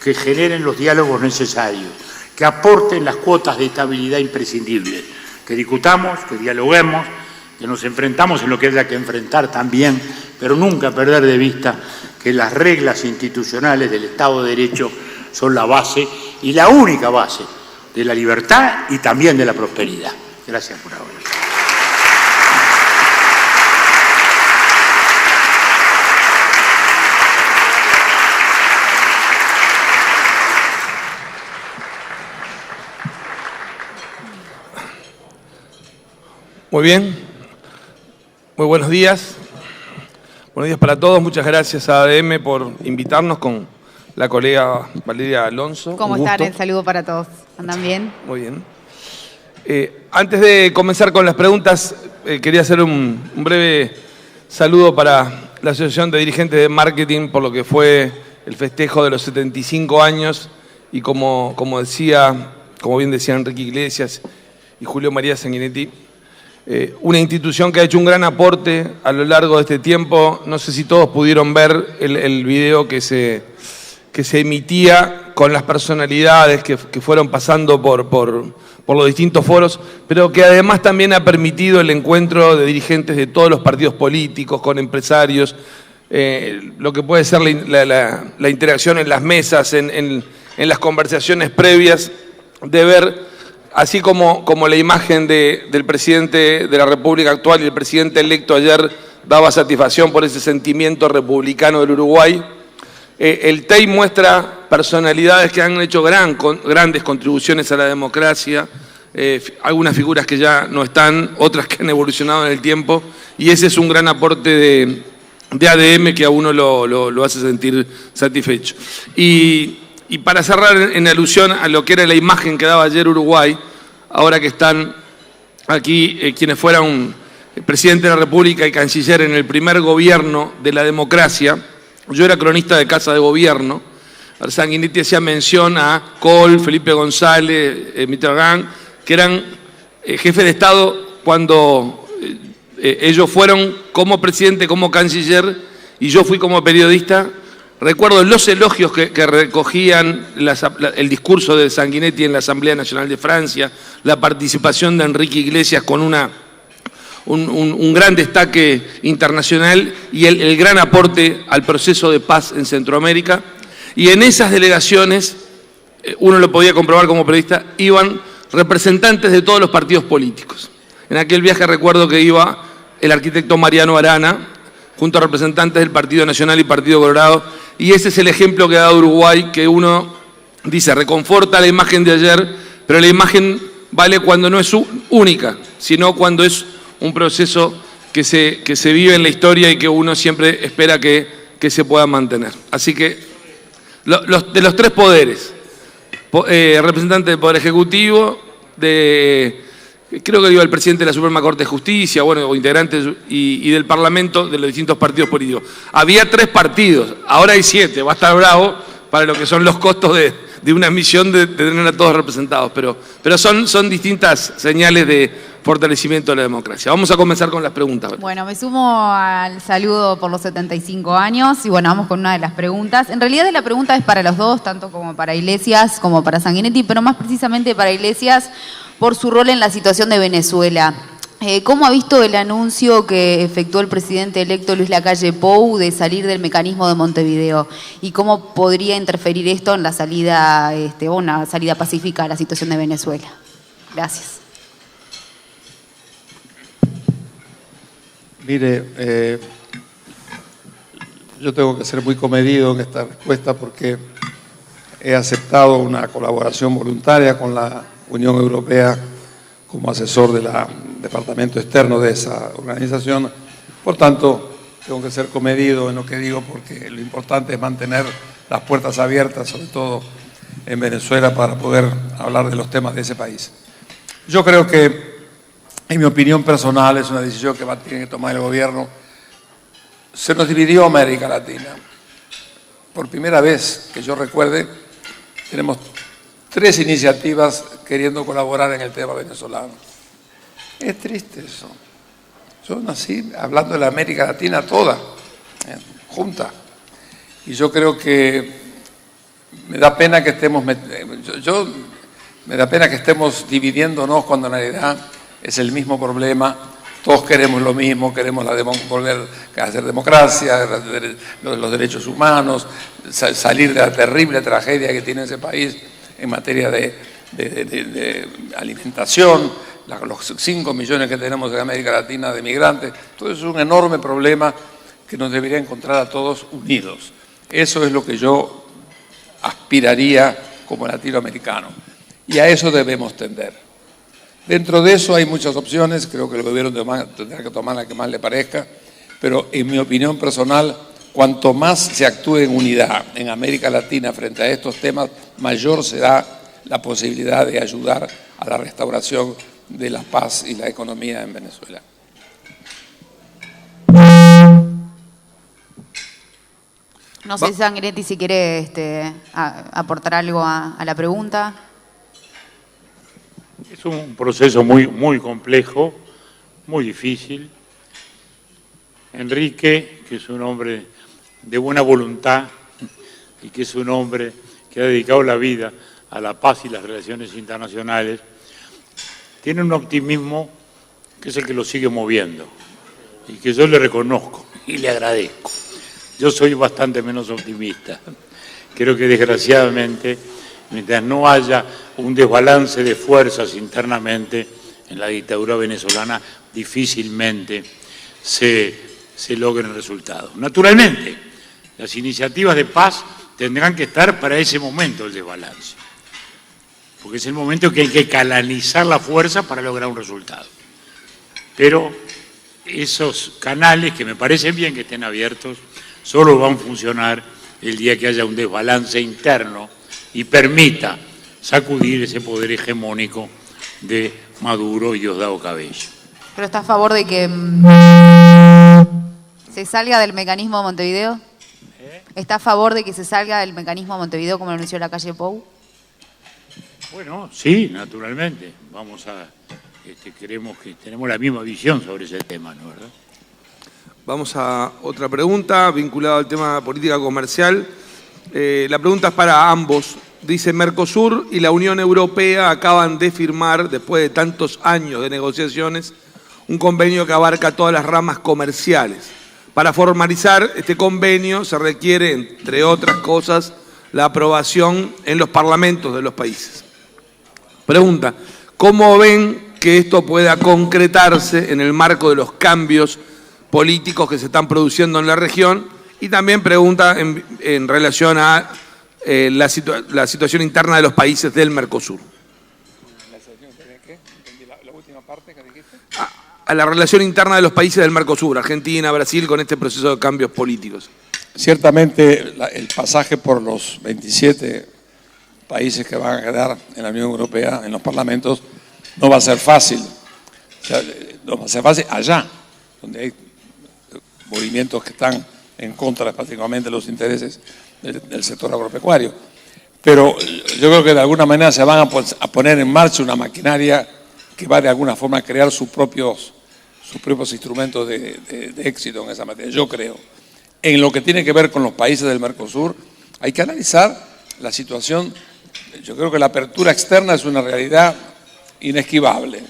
que generen los diálogos necesarios, que aporten las cuotas de estabilidad imprescindibles, que discutamos, que dialoguemos, que nos enfrentamos en lo que haya que enfrentar también, pero nunca perder de vista que las reglas institucionales del Estado de Derecho son la base y la única base de la libertad y también de la prosperidad. Gracias por ahora. Muy bien, muy buenos días. Buenos días para todos. Muchas gracias a ADM por invitarnos con la colega Valeria Alonso. ¿Cómo están? El saludo para todos. ¿Andan bien? Muy bien. Antes de comenzar con las preguntas, quería hacer un breve saludo para la Asociación de Dirigentes de Marketing por lo que fue el festejo de los 75 años y como bien decían Enrique Iglesias y Julio María Sanguinetti, una institución que ha hecho un gran aporte a lo largo de este tiempo. No sé si todos pudieron ver el video que se emitía con las personalidades que fueron pasando por los distintos foros, pero que además también ha permitido el encuentro de dirigentes de todos los partidos políticos, con empresarios, lo que puede ser la interacción en las mesas, en las conversaciones previas, de ver, así como la imagen del presidente de la República actual y el presidente electo ayer daba satisfacción por ese sentimiento republicano del Uruguay. El TEI muestra personalidades que han hecho grandes contribuciones a la democracia, algunas figuras que ya no están, otras que han evolucionado en el tiempo, y ese es un gran aporte de ADM que a uno lo hace sentir satisfecho. Y para cerrar, en alusión a lo que era la imagen que daba ayer Uruguay, ahora que están aquí quienes fueron presidente de la República y canciller en el primer gobierno de la democracia. Yo era cronista de Casa de Gobierno. Sanguinetti hacía mención a Kohl, Felipe González, Mitterrand, que eran jefes de Estado cuando ellos fueron como presidente, como canciller, y yo fui como periodista. Recuerdo los elogios que recogían el discurso de Sanguinetti en la Asamblea Nacional de Francia, la participación de Enrique Iglesias con un gran destaque internacional y el gran aporte al proceso de paz en Centroamérica. Y en esas delegaciones, uno lo podía comprobar como periodista, iban representantes de todos los partidos políticos. En aquel viaje recuerdo que iba el arquitecto Mariano Arana, junto a representantes del Partido Nacional y Partido Colorado, y ese es el ejemplo que ha dado Uruguay, que uno dice, reconforta la imagen de ayer, pero la imagen vale cuando no es única, sino cuando es un proceso que se vive en la historia y que uno siempre espera que se pueda mantener. Así que, de los tres poderes, representante del Poder Ejecutivo, de creo que digo el presidente de la Suprema Corte de Justicia, bueno, o integrantes y del Parlamento, de los distintos partidos políticos. Había 3 partidos, ahora hay 7, va a estar bravo para lo que son los costos de una misión de tener a todos representados, pero son distintas señales de fortalecimiento de la democracia. Vamos a comenzar con las preguntas. Bueno, me sumo al saludo por los 75 años y bueno, vamos con una de las preguntas. En realidad la pregunta es para los dos, tanto como para Iglesias como para Sanguinetti, pero más precisamente para Iglesias por su rol en la situación de Venezuela. ¿Cómo ha visto el anuncio que efectuó el presidente electo Luis Lacalle Pou de salir del mecanismo de Montevideo? ¿Y cómo podría interferir esto en la salida, una salida pacífica a la situación de Venezuela? Gracias. Mire, yo tengo que ser muy comedido en esta respuesta porque he aceptado una colaboración voluntaria con la Unión Europea como asesor del departamento externo de esa organización. Por tanto, tengo que ser comedido en lo que digo porque lo importante es mantener las puertas abiertas, sobre todo en Venezuela, para poder hablar de los temas de ese país. Yo creo que, en mi opinión personal, es una decisión que tiene que tomar el gobierno. Se nos dividió América Latina. Por primera vez que yo recuerde, tenemos 3 iniciativas queriendo colaborar en el tema venezolano. Es triste eso. Yo nací hablando de la América Latina toda, junta. Y yo creo que me da pena que estemos, me da pena que estemos dividiéndonos cuando en realidad es el mismo problema. Todos queremos lo mismo, queremos volver a hacer democracia, los derechos humanos, salir de la terrible tragedia que tiene ese país en materia de alimentación, los 5 millones que tenemos en América Latina de migrantes. Todo eso es un enorme problema que nos debería encontrar a todos unidos. Eso es lo que yo aspiraría como latinoamericano. Y a eso debemos tender. Dentro de eso hay muchas opciones, creo que el gobierno tendrá que tomar la que más le parezca, pero en mi opinión personal, cuanto más se actúe en unidad en América Latina frente a estos temas, mayor será la posibilidad de ayudar a la restauración de la paz y la economía en Venezuela. No sé, Sanguinetti, si quiere aportar algo a la pregunta. Es un proceso muy complejo, muy difícil. Enrique, que es un hombre de buena voluntad y que es un hombre que ha dedicado la vida a la paz y las relaciones internacionales, tiene un optimismo que es el que lo sigue moviendo y que yo le reconozco y le agradezco. Yo soy bastante menos optimista. Creo que desgraciadamente, mientras no haya un desbalance de fuerzas internamente en la dictadura venezolana, difícilmente se logren resultados. Naturalmente, las iniciativas de paz tendrán que estar para ese momento el desbalance, porque es el momento que hay que canalizar la fuerza para lograr un resultado. Pero esos canales, que me parecen bien que estén abiertos, solo van a funcionar el día que haya un desbalance interno y permita sacudir ese poder hegemónico de Maduro y Diosdado Cabello. ¿Pero está a favor de que se salga del mecanismo de Montevideo? ¿Está a favor de que se salga del mecanismo de Montevideo, como lo anunció Lacalle Pou? Bueno, sí, naturalmente. Creemos que tenemos la misma visión sobre ese tema, ¿no? ¿Verdad? Vamos a otra pregunta vinculada al tema de política comercial. La pregunta es para ambos. Dice: Mercosur y la Unión Europea acaban de firmar, después de tantos años de negociaciones, un convenio que abarca todas las ramas comerciales. Para formalizar este convenio se requiere, entre otras cosas, la aprobación en los parlamentos de los países. Pregunta: ¿cómo ven que esto pueda concretarse en el marco de los cambios políticos que se están produciendo en la región? Y también pregunta en relación a la situación interna de los países del Mercosur. ¿La última parte que dijiste? A la relación interna de los países del Mercosur, Argentina, Brasil, con este proceso de cambios políticos. Ciertamente el pasaje por los 27 países que van a quedar en la Unión Europea, en los parlamentos, no va a ser fácil. O sea, nos hace allá, donde hay movimientos que están en contra prácticamente de los intereses del sector agropecuario. Pero yo creo que de alguna manera se van a poner en marcha una maquinaria que va de alguna forma a crear sus propios instrumentos de éxito en esa materia, yo creo. En lo que tiene que ver con los países del Mercosur, hay que analizar la situación. Yo creo que la apertura externa es una realidad inesquivable.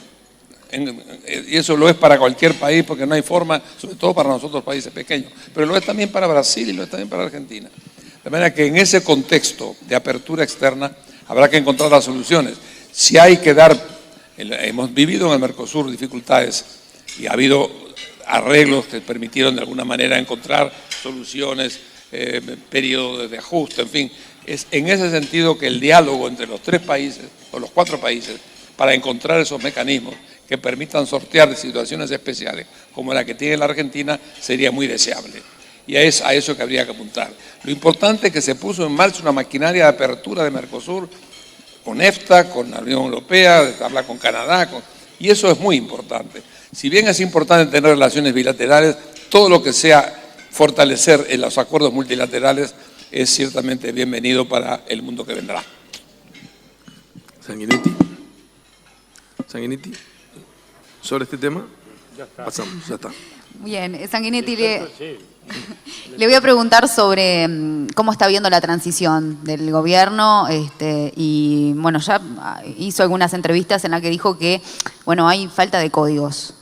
Y eso lo es para cualquier país, porque no hay forma, sobre todo para nosotros países pequeños, pero lo es también para Brasil y lo es también para Argentina. De manera que en ese contexto de apertura externa habrá que encontrar las soluciones. Si hay que hemos vivido en el Mercosur dificultades y ha habido arreglos que permitieron de alguna manera encontrar soluciones, periodos de ajuste, en fin. Es en ese sentido que el diálogo entre los 3 países o los 4 países para encontrar esos mecanismos que permitan sortear de situaciones especiales como la que tiene la Argentina sería muy deseable. Y es a eso que habría que apuntar. Lo importante es que se puso en marcha una maquinaria de apertura de Mercosur con EFTA, con la Unión Europea, habla con Canadá, y eso es muy importante. Si bien es importante tener relaciones bilaterales, todo lo que sea fortalecer en los acuerdos multilaterales es ciertamente bienvenido para el mundo que vendrá. Sanguinetti. Sobre este tema, pasamos, ya está. Bien, Sanguinetti, le voy a preguntar sobre cómo está viendo la transición del gobierno y bueno, ya hizo algunas entrevistas en las que dijo que bueno, hay falta de códigos.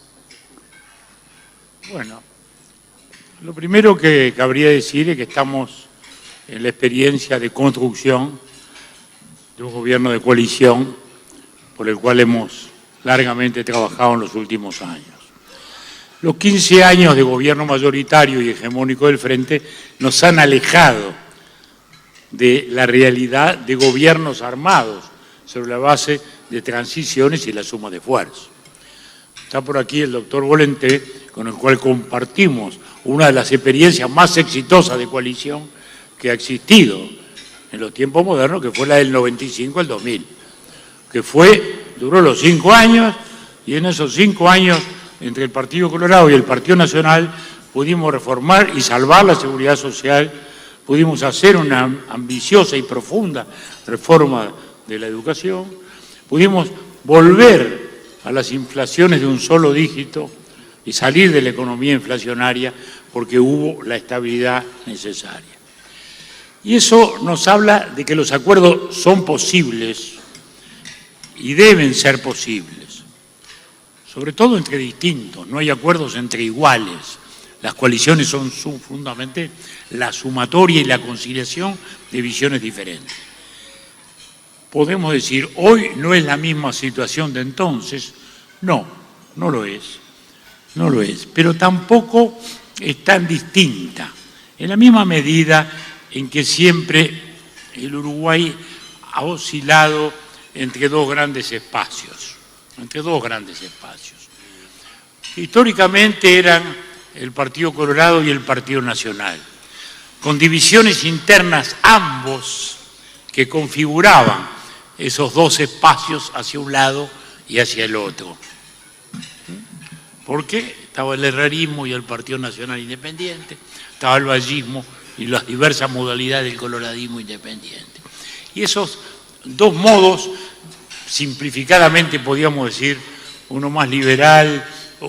Bueno, lo primero que cabría decir es que estamos en la experiencia de construcción de un gobierno de coalición por el cual hemos largamente trabajado en los últimos años. Los 15 años de gobierno mayoritario y hegemónico del Frente nos han alejado de la realidad de gobiernos armados sobre la base de transiciones y la suma de esfuerzos. Está por aquí el doctor Volenté, con el cual compartimos una de las experiencias más exitosas de coalición que ha existido en los tiempos modernos, que fue la del 95 al 2000, que duró los 5 años, y en esos 5 años, entre el Partido Colorado y el Partido Nacional, pudimos reformar y salvar la seguridad social, pudimos hacer una ambiciosa y profunda reforma de la educación, pudimos volver a las inflaciones de un solo dígito y salir de la economía inflacionaria porque hubo la estabilidad necesaria. Y eso nos habla de que los acuerdos son posibles y deben ser posibles, sobre todo entre distintos, no hay acuerdos entre iguales. Las coaliciones son fundamentalmente la sumatoria y la conciliación de visiones diferentes. Podemos decir, hoy no es la misma situación de entonces. No, no lo es, pero tampoco es tan distinta, en la misma medida en que siempre el Uruguay ha oscilado entre dos grandes espacios. Históricamente eran el Partido Colorado y el Partido Nacional, con divisiones internas ambos que configuraban esos dos espacios hacia un lado y hacia el otro. Porque estaba el herrerismo y el Partido Nacional Independiente, estaba el vallismo y las diversas modalidades del coloradismo independiente. Y esos dos modos, simplificadamente podríamos decir, uno más liberal o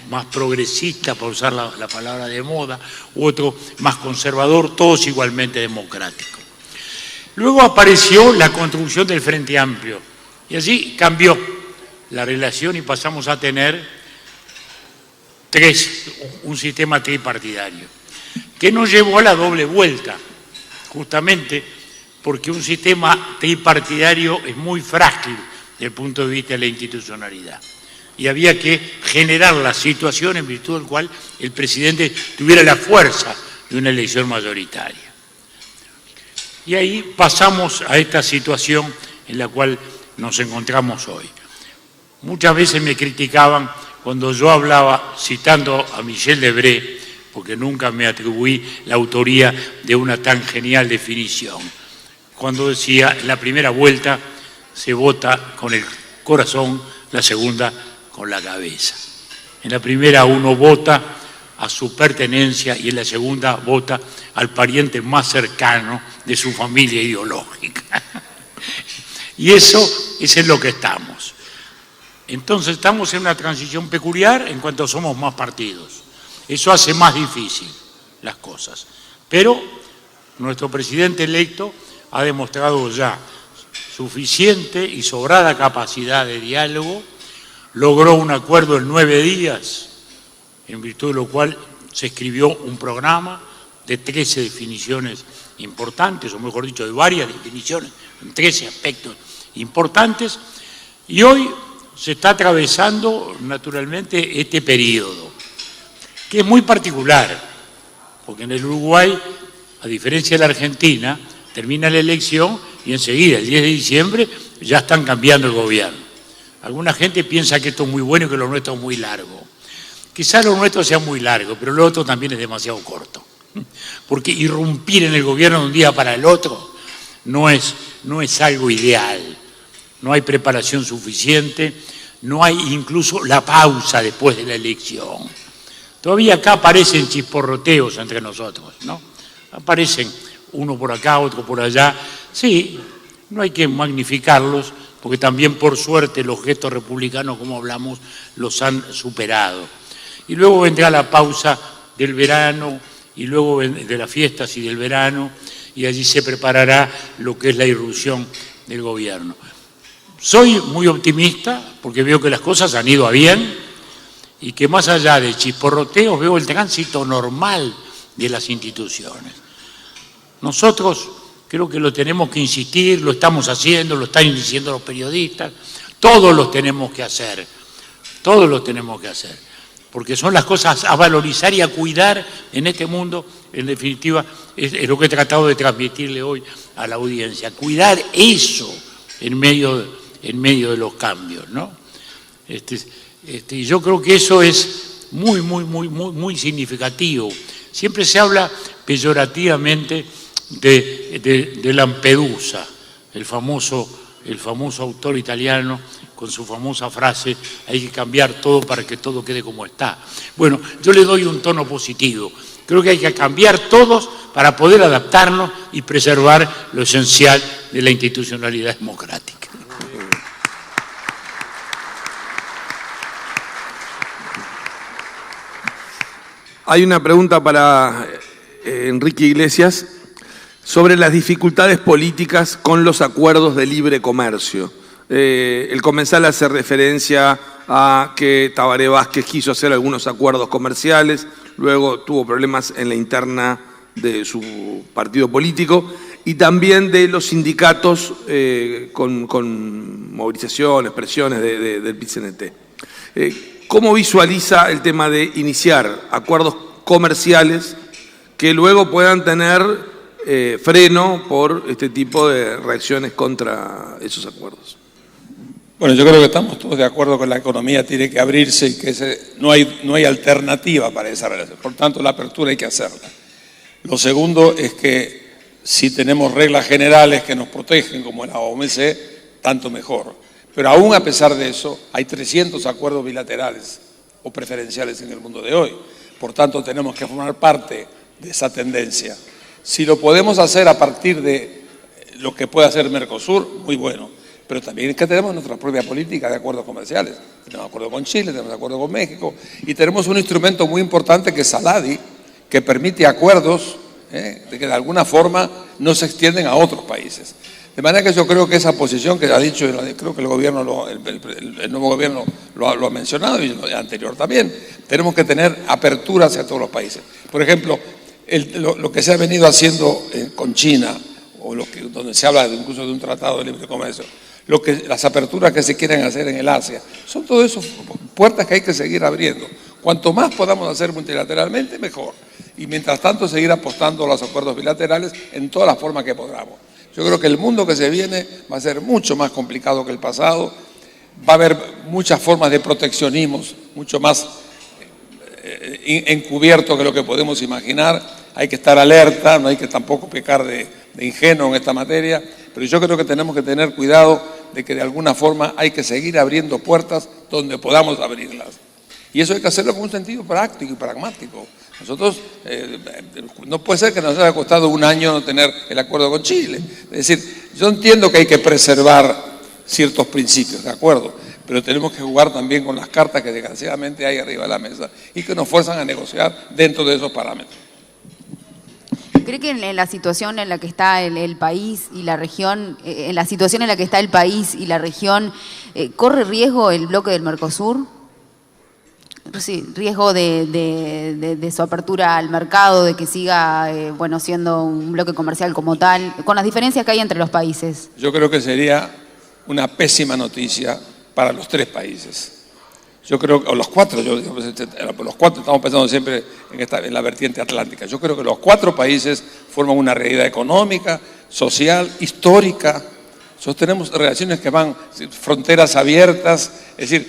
más progresista, por usar la palabra de moda, u otro más conservador, todos igualmente democráticos. Luego apareció la construcción del Frente Amplio y allí cambió la relación y pasamos a tener un sistema tripartidario, que nos llevó a la doble vuelta, justamente porque un sistema tripartidario es muy frágil desde el punto de vista de la institucionalidad. Y había que generar la situación en virtud del cual el presidente tuviera la fuerza de una elección mayoritaria. Y ahí pasamos a esta situación en la cual nos encontramos hoy. Muchas veces me criticaban cuando yo hablaba, citando a Michel Debré, porque nunca me atribuí la autoría de una tan genial definición, cuando decía, en la primera vuelta se vota con el corazón, la segunda con la cabeza. En la primera uno vota a su pertenencia y en la segunda vota al pariente más cercano de su familia ideológica. Y eso es en lo que estamos. Entonces estamos en una transición peculiar en cuanto somos más partidos. Eso hace más difícil las cosas. Pero nuestro presidente electo ha demostrado ya suficiente y sobrada capacidad de diálogo, logró un acuerdo en 9 días, en virtud de lo cual se escribió un programa de 13 definiciones importantes, o mejor dicho, de varias definiciones, en 13 aspectos importantes, y hoy se está atravesando naturalmente este periodo, que es muy particular, porque en el Uruguay, a diferencia de la Argentina, termina la elección y enseguida, el 10 de diciembre, ya están cambiando el gobierno. Alguna gente piensa que esto es muy bueno y que lo nuestro es muy largo. Quizás lo nuestro sea muy largo, pero lo otro también es demasiado corto. Porque irrumpir en el gobierno de un día para el otro no es algo ideal. No hay preparación suficiente, no hay incluso la pausa después de la elección. Todavía acá aparecen chisporroteos entre nosotros, ¿no? Aparecen uno por acá, otro por allá. Sí, no hay que magnificarlos, porque también por suerte los gestos republicanos, como hablamos, los han superado. Y luego vendrá la pausa del verano, y luego de las fiestas y del verano, y allí se preparará lo que es la irrupción del gobierno. Soy muy optimista porque veo que las cosas han ido a bien y que más allá de chisporroteos veo el tránsito normal de las instituciones. Nosotros creo que lo tenemos que insistir, lo estamos haciendo, lo están diciendo los periodistas, todos los tenemos que hacer, porque son las cosas a valorizar y a cuidar en este mundo. En definitiva, es lo que he tratado de transmitirle hoy a la audiencia, cuidar eso en medio de los cambios, ¿no? Yo creo que eso es muy significativo. Siempre se habla peyorativamente de Lampedusa, el famoso autor italiano, con su famosa frase, hay que cambiar todo para que todo quede como está. Bueno, yo le doy un tono positivo. Creo que hay que cambiar todos para poder adaptarnos y preservar lo esencial de la institucionalidad democrática. Hay una pregunta para Enrique Iglesias sobre las dificultades políticas con los acuerdos de libre comercio. El comensal hace referencia a que Tabaré Vázquez quiso hacer algunos acuerdos comerciales, luego tuvo problemas en la interna de su partido político y también de los sindicatos con movilizaciones, presiones del PIT-CNT. ¿Cómo visualiza el tema de iniciar acuerdos comerciales que luego puedan tener freno por este tipo de reacciones contra esos acuerdos? Bueno, yo creo que estamos todos de acuerdo que la economía tiene que abrirse y que no hay alternativa para esa relación. Por tanto, la apertura hay que hacerla. Lo segundo es que si tenemos reglas generales que nos protegen, como la OMC, tanto mejor. Pero aún a pesar de eso, hay 300 acuerdos bilaterales o preferenciales en el mundo de hoy. Por tanto, tenemos que formar parte de esa tendencia. Si lo podemos hacer a partir de lo que puede hacer Mercosur, muy bueno. Pero también es que tenemos nuestra propia política de acuerdos comerciales. Tenemos acuerdo con Chile, tenemos acuerdo con México y tenemos un instrumento muy importante que es Saladi, que permite acuerdos de que de alguna forma no se extienden a otros países. De manera que yo creo que esa posición que ha dicho, creo que el gobierno, el nuevo gobierno lo ha mencionado y el anterior también, tenemos que tener apertura hacia todos los países. Por ejemplo, lo que se ha venido haciendo con China, o donde se habla incluso de un tratado de libre comercio, las aperturas que se quieren hacer en el Asia, son todo eso puertas que hay que seguir abriendo. Cuanto más podamos hacer multilateralmente, mejor. Y mientras tanto, seguir apostando a los acuerdos bilaterales en todas las formas que podamos. Yo creo que el mundo que se viene va a ser mucho más complicado que el pasado. Va a haber muchas formas de proteccionismos, mucho más encubierto que lo que podemos imaginar. Hay que estar alerta, no hay que tampoco pecar de ingenuo en esta materia, pero yo creo que tenemos que tener cuidado de que de alguna forma hay que seguir abriendo puertas donde podamos abrirlas. Y eso hay que hacerlo con un sentido práctico y pragmático. Nosotros, no puede ser que nos haya costado un año no tener el acuerdo con Chile. Es decir, yo entiendo que hay que preservar ciertos principios, ¿de acuerdo? Pero tenemos que jugar también con las cartas que desgraciadamente hay arriba de la mesa y que nos fuerzan a negociar dentro de esos parámetros. ¿Cree que en la situación en la que está el país y la región, corre riesgo el bloque del Mercosur? Sí, riesgo de su apertura al mercado, de que siga siendo un bloque comercial como tal, con las diferencias que hay entre los países. Yo creo que sería una pésima noticia para los tres países. Yo creo que, o los cuatro, los cuatro estamos pensando siempre en la vertiente atlántica. Yo creo que los cuatro países forman una realidad económica, social, histórica. Nosotros tenemos relaciones que van, fronteras abiertas, es decir,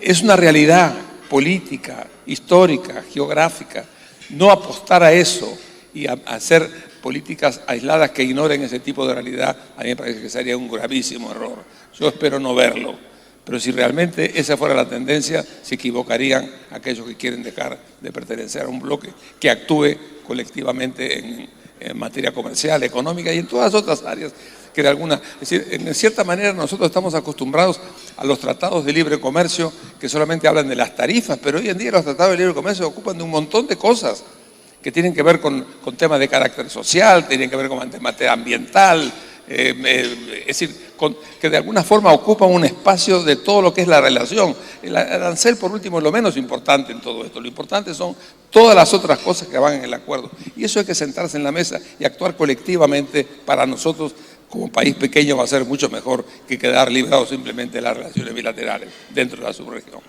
es una realidad política, histórica, geográfica. No apostar a eso y a hacer políticas aisladas que ignoren ese tipo de realidad, a mí me parece que sería un gravísimo error. Yo espero no verlo. Pero si realmente esa fuera la tendencia, se equivocarían aquellos que quieren dejar de pertenecer a un bloque que actúe colectivamente en materia comercial, económica y en todas las otras áreas que de alguna... Es decir, en cierta manera nosotros estamos acostumbrados a los tratados de libre comercio que solamente hablan de las tarifas, pero hoy en día los tratados de libre comercio ocupan de un montón de cosas que tienen que ver con temas de carácter social, tienen que ver con materia ambiental, es decir, que de alguna forma ocupan un espacio de todo lo que es la relación. El arancel, por último, es lo menos importante en todo esto. Lo importante son todas las otras cosas que van en el acuerdo. Y eso hay que sentarse en la mesa y actuar colectivamente. Para nosotros, como país pequeño, va a ser mucho mejor que quedar librados simplemente de las relaciones bilaterales dentro de la subregión.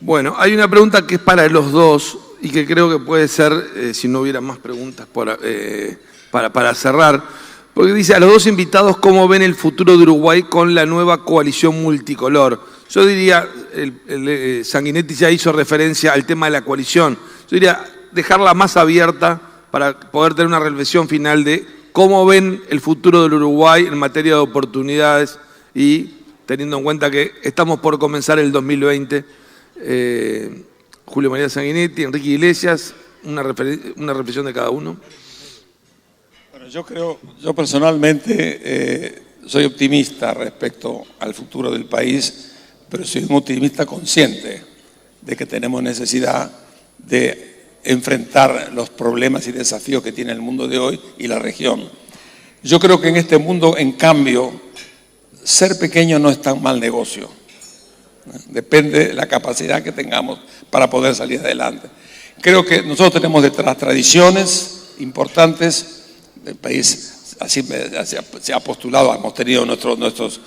Bueno, hay una pregunta que es para los dos y que creo que puede ser, si no hubiera más preguntas para cerrar. Porque dice a los dos invitados cómo ven el futuro de Uruguay con la nueva coalición multicolor. Yo diría, Sanguinetti ya hizo referencia al tema de la coalición. Yo diría dejarla más abierta para poder tener una reflexión final de cómo ven el futuro del Uruguay en materia de oportunidades y teniendo en cuenta que estamos por comenzar el 2020. Julio María Sanguinetti, Enrique Iglesias, una reflexión de cada uno. Yo personalmente soy optimista respecto al futuro del país, pero soy un optimista consciente de que tenemos necesidad de enfrentar los problemas y desafíos que tiene el mundo de hoy y la región. Yo creo que en este mundo, en cambio, ser pequeño no es tan mal negocio. Depende de la capacidad que tengamos para poder salir adelante. Creo que nosotros tenemos detrás tradiciones importantes. El país así se ha postulado, hemos tenido nuestros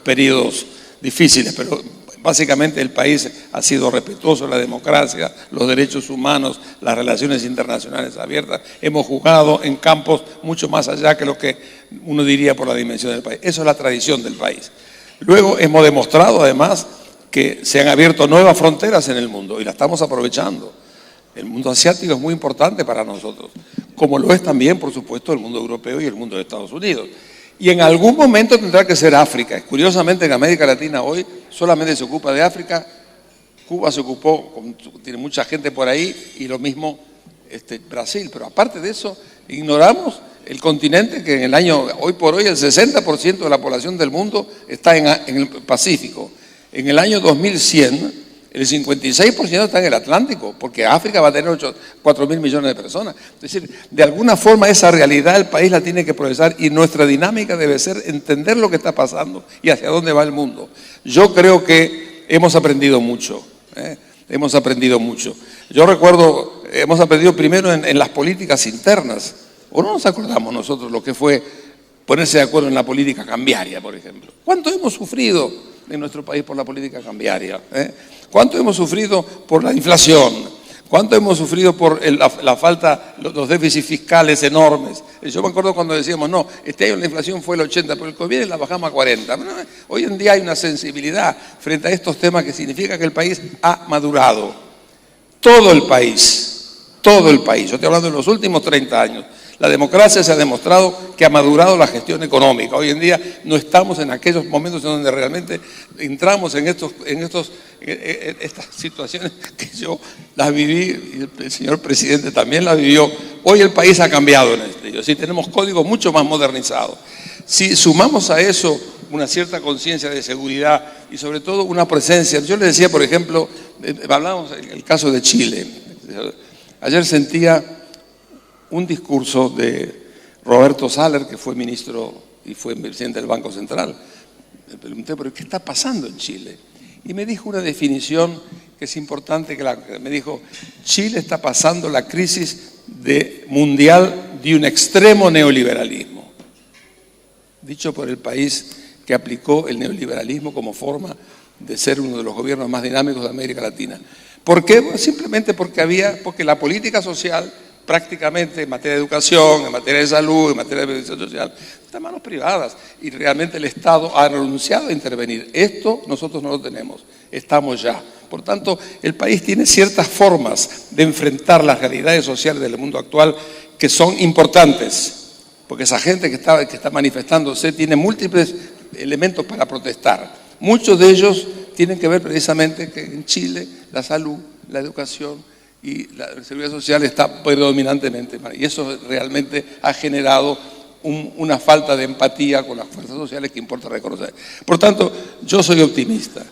periodos difíciles, pero básicamente el país ha sido respetuoso de la democracia, los derechos humanos, las relaciones internacionales abiertas. Hemos jugado en campos mucho más allá que lo que uno diría por la dimensión del país. Eso es la tradición del país. Luego hemos demostrado además que se han abierto nuevas fronteras en el mundo y la estamos aprovechando. El mundo asiático es muy importante para nosotros, como lo es también, por supuesto, el mundo europeo y el mundo de Estados Unidos. Y en algún momento tendrá que ser África. Curiosamente, en América Latina hoy solamente se ocupa de África. Cuba se ocupó, tiene mucha gente por ahí, y lo mismo Brasil. Pero aparte de eso, ignoramos el continente que hoy por hoy, el 60% de la población del mundo está en el Pacífico. En el año 2100... el 56% está en el Atlántico, porque África va a tener 4.000 millones de personas. Es decir, de alguna forma esa realidad el país la tiene que procesar y nuestra dinámica debe ser entender lo que está pasando y hacia dónde va el mundo. Yo creo que hemos aprendido mucho, hemos aprendido mucho. Yo recuerdo, hemos aprendido primero en las políticas internas. ¿O no nos acordamos nosotros lo que fue ponerse de acuerdo en la política cambiaria, por ejemplo? ¿Cuánto hemos sufrido en nuestro país por la política cambiaria? ¿Cuánto hemos sufrido por la inflación? ¿Cuánto hemos sufrido por la falta, los déficits fiscales enormes? Yo me acuerdo cuando decíamos, no, este año la inflación fue el 80, pero el COVID la bajamos a 40. Bueno, hoy en día hay una sensibilidad frente a estos temas que significa que el país ha madurado. Todo el país. Yo estoy hablando de los últimos 30 años. La democracia se ha demostrado que ha madurado la gestión económica. Hoy en día no estamos en aquellos momentos en donde realmente entramos en estas situaciones que yo las viví y el señor presidente también las vivió. Hoy el país ha cambiado en esto. Sí, tenemos códigos mucho más modernizados. Si sumamos a eso una cierta conciencia de seguridad y sobre todo una presencia. Yo les decía, por ejemplo, hablábamos en el caso de Chile. Ayer sentía un discurso de Roberto Saller, que fue ministro y fue presidente del Banco Central. Le pregunté, ¿pero qué está pasando en Chile? Y me dijo una definición que es importante, me dijo, Chile está pasando la crisis mundial de un extremo neoliberalismo. Dicho por el país que aplicó el neoliberalismo como forma de ser uno de los gobiernos más dinámicos de América Latina. ¿Por qué? Bueno, simplemente porque la política social prácticamente en materia de educación, en materia de salud, en materia de previsión social, está en manos privadas y realmente el Estado ha renunciado a intervenir. Esto nosotros no lo tenemos, estamos ya. Por tanto, el país tiene ciertas formas de enfrentar las realidades sociales del mundo actual que son importantes, porque esa gente que está manifestándose tiene múltiples elementos para protestar. Muchos de ellos tienen que ver precisamente que en Chile la salud, la educación y la seguridad social está predominantemente mal. Y eso realmente ha generado una falta de empatía con las fuerzas sociales que importa reconocer. Por tanto, yo soy optimista.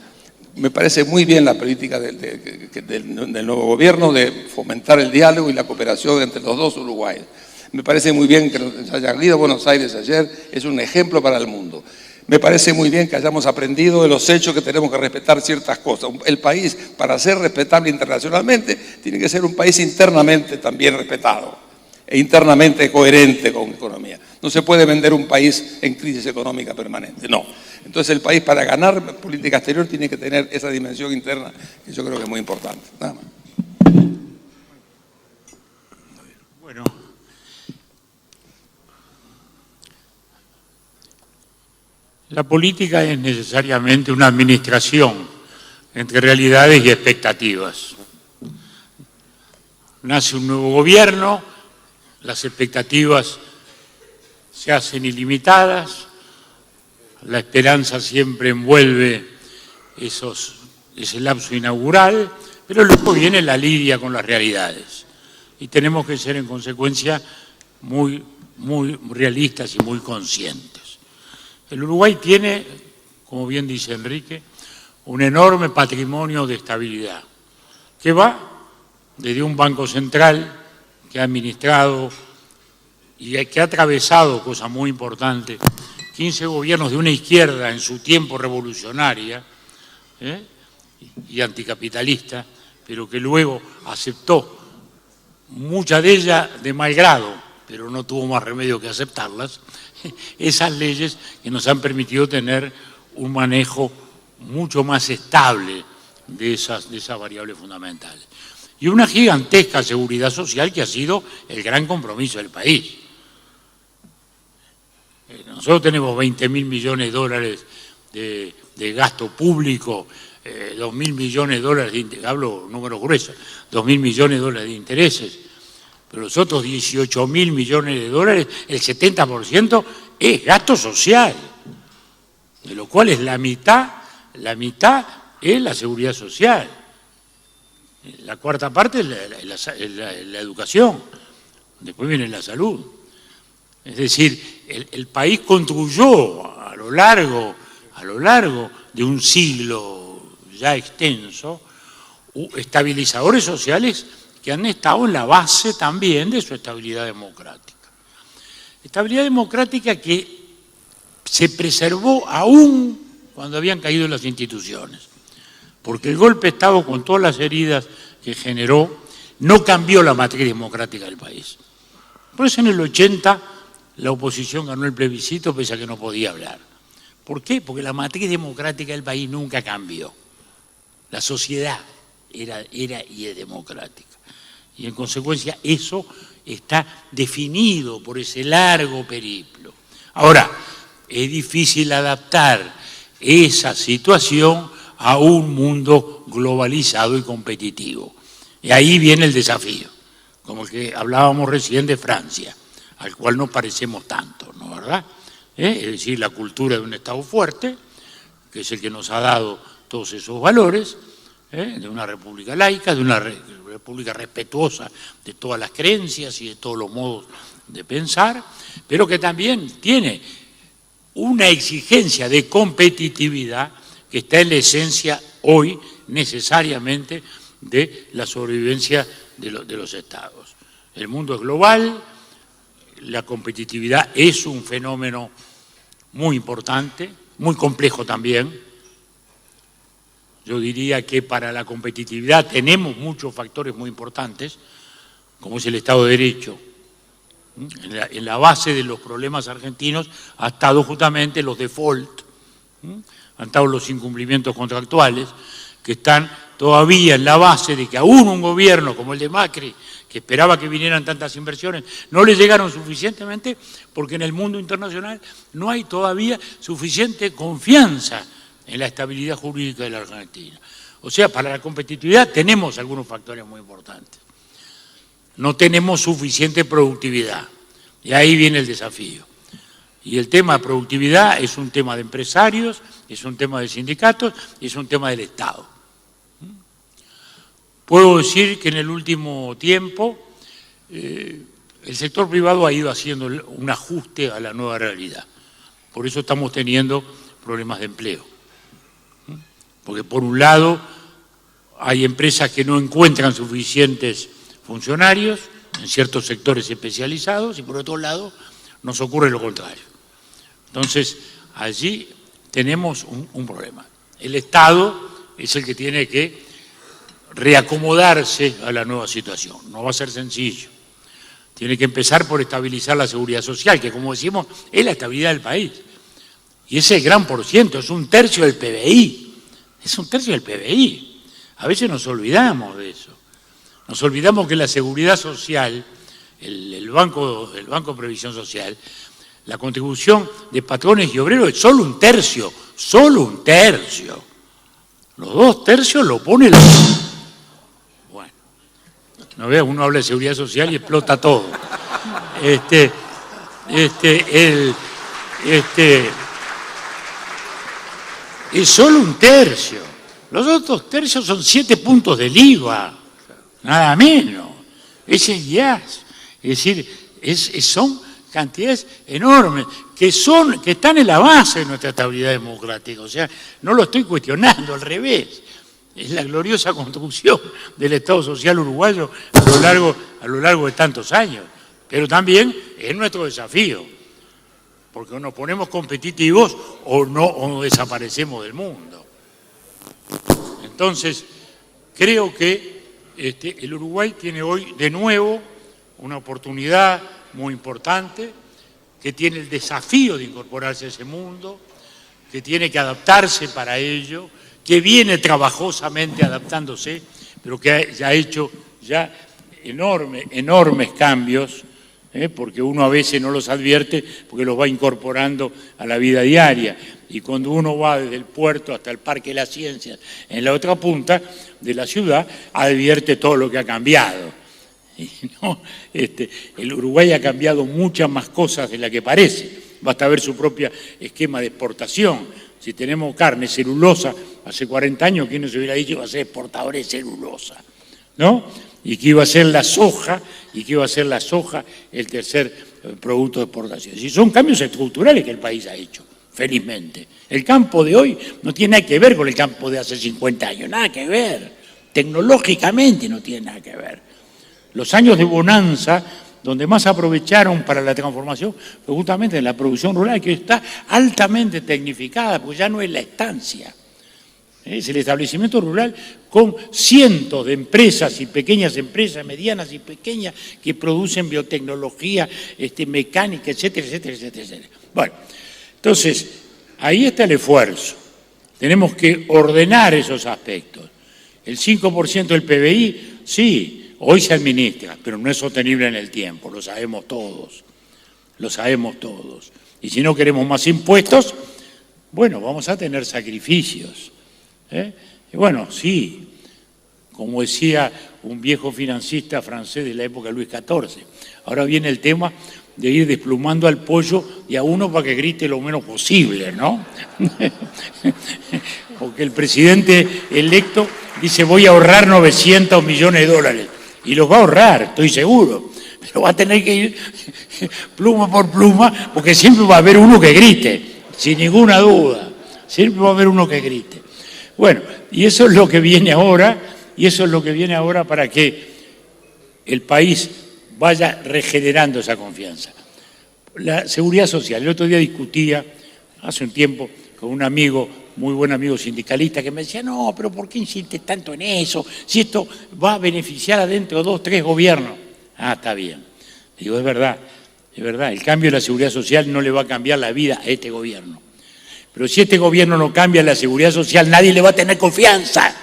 Me parece muy bien la política del nuevo gobierno de fomentar el diálogo y la cooperación entre los dos Uruguayos. Me parece muy bien que nos hayan ido a Buenos Aires ayer, es un ejemplo para el mundo. Me parece muy bien que hayamos aprendido de los hechos que tenemos que respetar ciertas cosas. El país, para ser respetable internacionalmente, tiene que ser un país internamente también respetado e internamente coherente con economía. No se puede vender un país en crisis económica permanente, no. Entonces el país, para ganar política exterior, tiene que tener esa dimensión interna que yo creo que es muy importante. Nada más. Bueno. La política es necesariamente una administración entre realidades y expectativas. Nace un nuevo gobierno, las expectativas se hacen ilimitadas, la esperanza siempre envuelve ese lapso inaugural, pero luego viene la lidia con las realidades. Y tenemos que ser, en consecuencia, muy realistas y muy conscientes. El Uruguay tiene, como bien dice Enrique, un enorme patrimonio de estabilidad, que va desde un Banco Central que ha administrado y que ha atravesado, cosa muy importante, 15 gobiernos de una izquierda en su tiempo revolucionaria y anticapitalista, pero que luego aceptó, muchas de ellas de mal grado, pero no tuvo más remedio que aceptarlas, esas leyes que nos han permitido tener un manejo mucho más estable de esas variables fundamentales. Y una gigantesca seguridad social que ha sido el gran compromiso del país. Nosotros tenemos 20.000 millones de dólares de gasto público, 2.000 millones de dólares, hablo números gruesos, 2.000 millones de dólares de intereses. Pero los otros 18.000 millones de dólares, el 70% es gasto social, de lo cual es la mitad es la seguridad social. La cuarta parte es la educación, después viene la salud. Es decir, el país construyó a lo largo de un siglo ya extenso estabilizadores sociales que han estado en la base también de su estabilidad democrática. Estabilidad democrática que se preservó aún cuando habían caído las instituciones, porque el golpe de Estado, con todas las heridas que generó, no cambió la matriz democrática del país. Por eso en el 80 la oposición ganó el plebiscito pese a que no podía hablar. ¿Por qué? Porque la matriz democrática del país nunca cambió. La sociedad era y es democrática. Y en consecuencia eso está definido por ese largo periplo. Ahora, es difícil adaptar esa situación a un mundo globalizado y competitivo. Y ahí viene el desafío, como el que hablábamos recién de Francia. al cual no parecemos tanto, ¿no es verdad? Es decir, la cultura de un Estado fuerte, que es el que nos ha dado todos esos valores, de una república laica, de una república respetuosa de todas las creencias y de todos los modos de pensar, pero que también tiene una exigencia de competitividad que está en la esencia hoy necesariamente de la sobrevivencia de los Estados. El mundo es global, la competitividad es un fenómeno muy importante, muy complejo también. Yo diría que para la competitividad tenemos muchos factores muy importantes, como es el Estado de Derecho. En la base de los problemas argentinos ha estado justamente los default, han estado los incumplimientos contractuales, que están todavía en la base de que aún un gobierno como el de Macri, que esperaba que vinieran tantas inversiones, no le llegaron suficientemente porque en el mundo internacional no hay todavía suficiente confianza en la estabilidad jurídica de la Argentina. O sea, para la competitividad tenemos algunos factores muy importantes. No tenemos suficiente productividad, y ahí viene el desafío. Y el tema de productividad es un tema de empresarios, es un tema de sindicatos y es un tema del Estado. Puedo decir que en el último tiempo el sector privado ha ido haciendo un ajuste a la nueva realidad. Por eso estamos teniendo problemas de empleo. Porque por un lado hay empresas que no encuentran suficientes funcionarios en ciertos sectores especializados y por otro lado nos ocurre lo contrario. Entonces allí tenemos un problema. El Estado es el que tiene que reacomodarse a la nueva situación. No va a ser sencillo. Tiene que empezar por estabilizar la seguridad social, que como decimos es la estabilidad del país. Y ese gran por ciento, es un tercio del PBI. Es un tercio del PBI. A veces nos olvidamos de eso. Nos olvidamos que la seguridad social, el Banco de Previsión Social, la contribución de patrones y obreros es solo un tercio. Solo un tercio. Los 2 tercios lo pone la... Bueno, no veas, uno habla de seguridad social y explota todo. Es solo un tercio. Los otros tercios son 7 puntos del IVA, nada menos. Ese es IAS. Es decir, son cantidades enormes que están en la base de nuestra estabilidad democrática. O sea, no lo estoy cuestionando, al revés. Es la gloriosa construcción del Estado social uruguayo a lo largo de tantos años. Pero también es nuestro desafío, porque o nos ponemos competitivos o desaparecemos del mundo. Entonces, creo que el Uruguay tiene hoy de nuevo una oportunidad muy importante, que tiene el desafío de incorporarse a ese mundo, que tiene que adaptarse para ello, que viene trabajosamente adaptándose, pero que ya ha hecho enormes cambios, porque uno a veces no los advierte porque los va incorporando a la vida diaria. Y cuando uno va desde el puerto hasta el Parque de las Ciencias, en la otra punta de la ciudad, advierte todo lo que ha cambiado. Y no, el Uruguay ha cambiado muchas más cosas de las que parece. Basta ver su propio esquema de exportación. Si tenemos carne, celulosa, hace 40 años, ¿quién nos hubiera dicho que iba a ser exportador de celulosa? ¿No? Y que iba a ser la soja, el tercer producto de exportación. Y son cambios estructurales que el país ha hecho, felizmente. El campo de hoy no tiene nada que ver con el campo de hace 50 años, nada que ver. Tecnológicamente no tiene nada que ver. Los años de bonanza, donde más aprovecharon para la transformación, fue justamente en la producción rural, que hoy está altamente tecnificada, porque ya no es la estancia. Es el establecimiento rural con cientos de empresas y pequeñas empresas, medianas y pequeñas, que producen biotecnología, mecánica, etcétera, etcétera, etcétera, etcétera. Bueno, entonces, ahí está el esfuerzo. Tenemos que ordenar esos aspectos. El 5% del PBI, sí, hoy se administra, pero no es sostenible en el tiempo, lo sabemos todos. Y si no queremos más impuestos, bueno, vamos a tener sacrificios. Y bueno, sí, como decía un viejo financista francés de la época de Luis XIV, ahora viene el tema de ir desplumando al pollo y a uno para que grite lo menos posible, ¿no? Porque el presidente electo dice voy a ahorrar 900 millones de dólares. Y los va a ahorrar, estoy seguro. Pero va a tener que ir pluma por pluma, porque siempre va a haber uno que grite, sin ninguna duda. Siempre va a haber uno que grite. Bueno, y eso es lo que viene ahora, para que el país vaya regenerando esa confianza. La seguridad social. El otro día discutía, hace un tiempo, con un amigo, muy buen amigo sindicalista, que me decía, no, pero ¿por qué insistes tanto en eso? Si esto va a beneficiar adentro de 2, 3 gobiernos. Ah, está bien. Digo, es verdad. El cambio de la seguridad social no le va a cambiar la vida a este gobierno. Pero si este gobierno no cambia la seguridad social, nadie le va a tener confianza.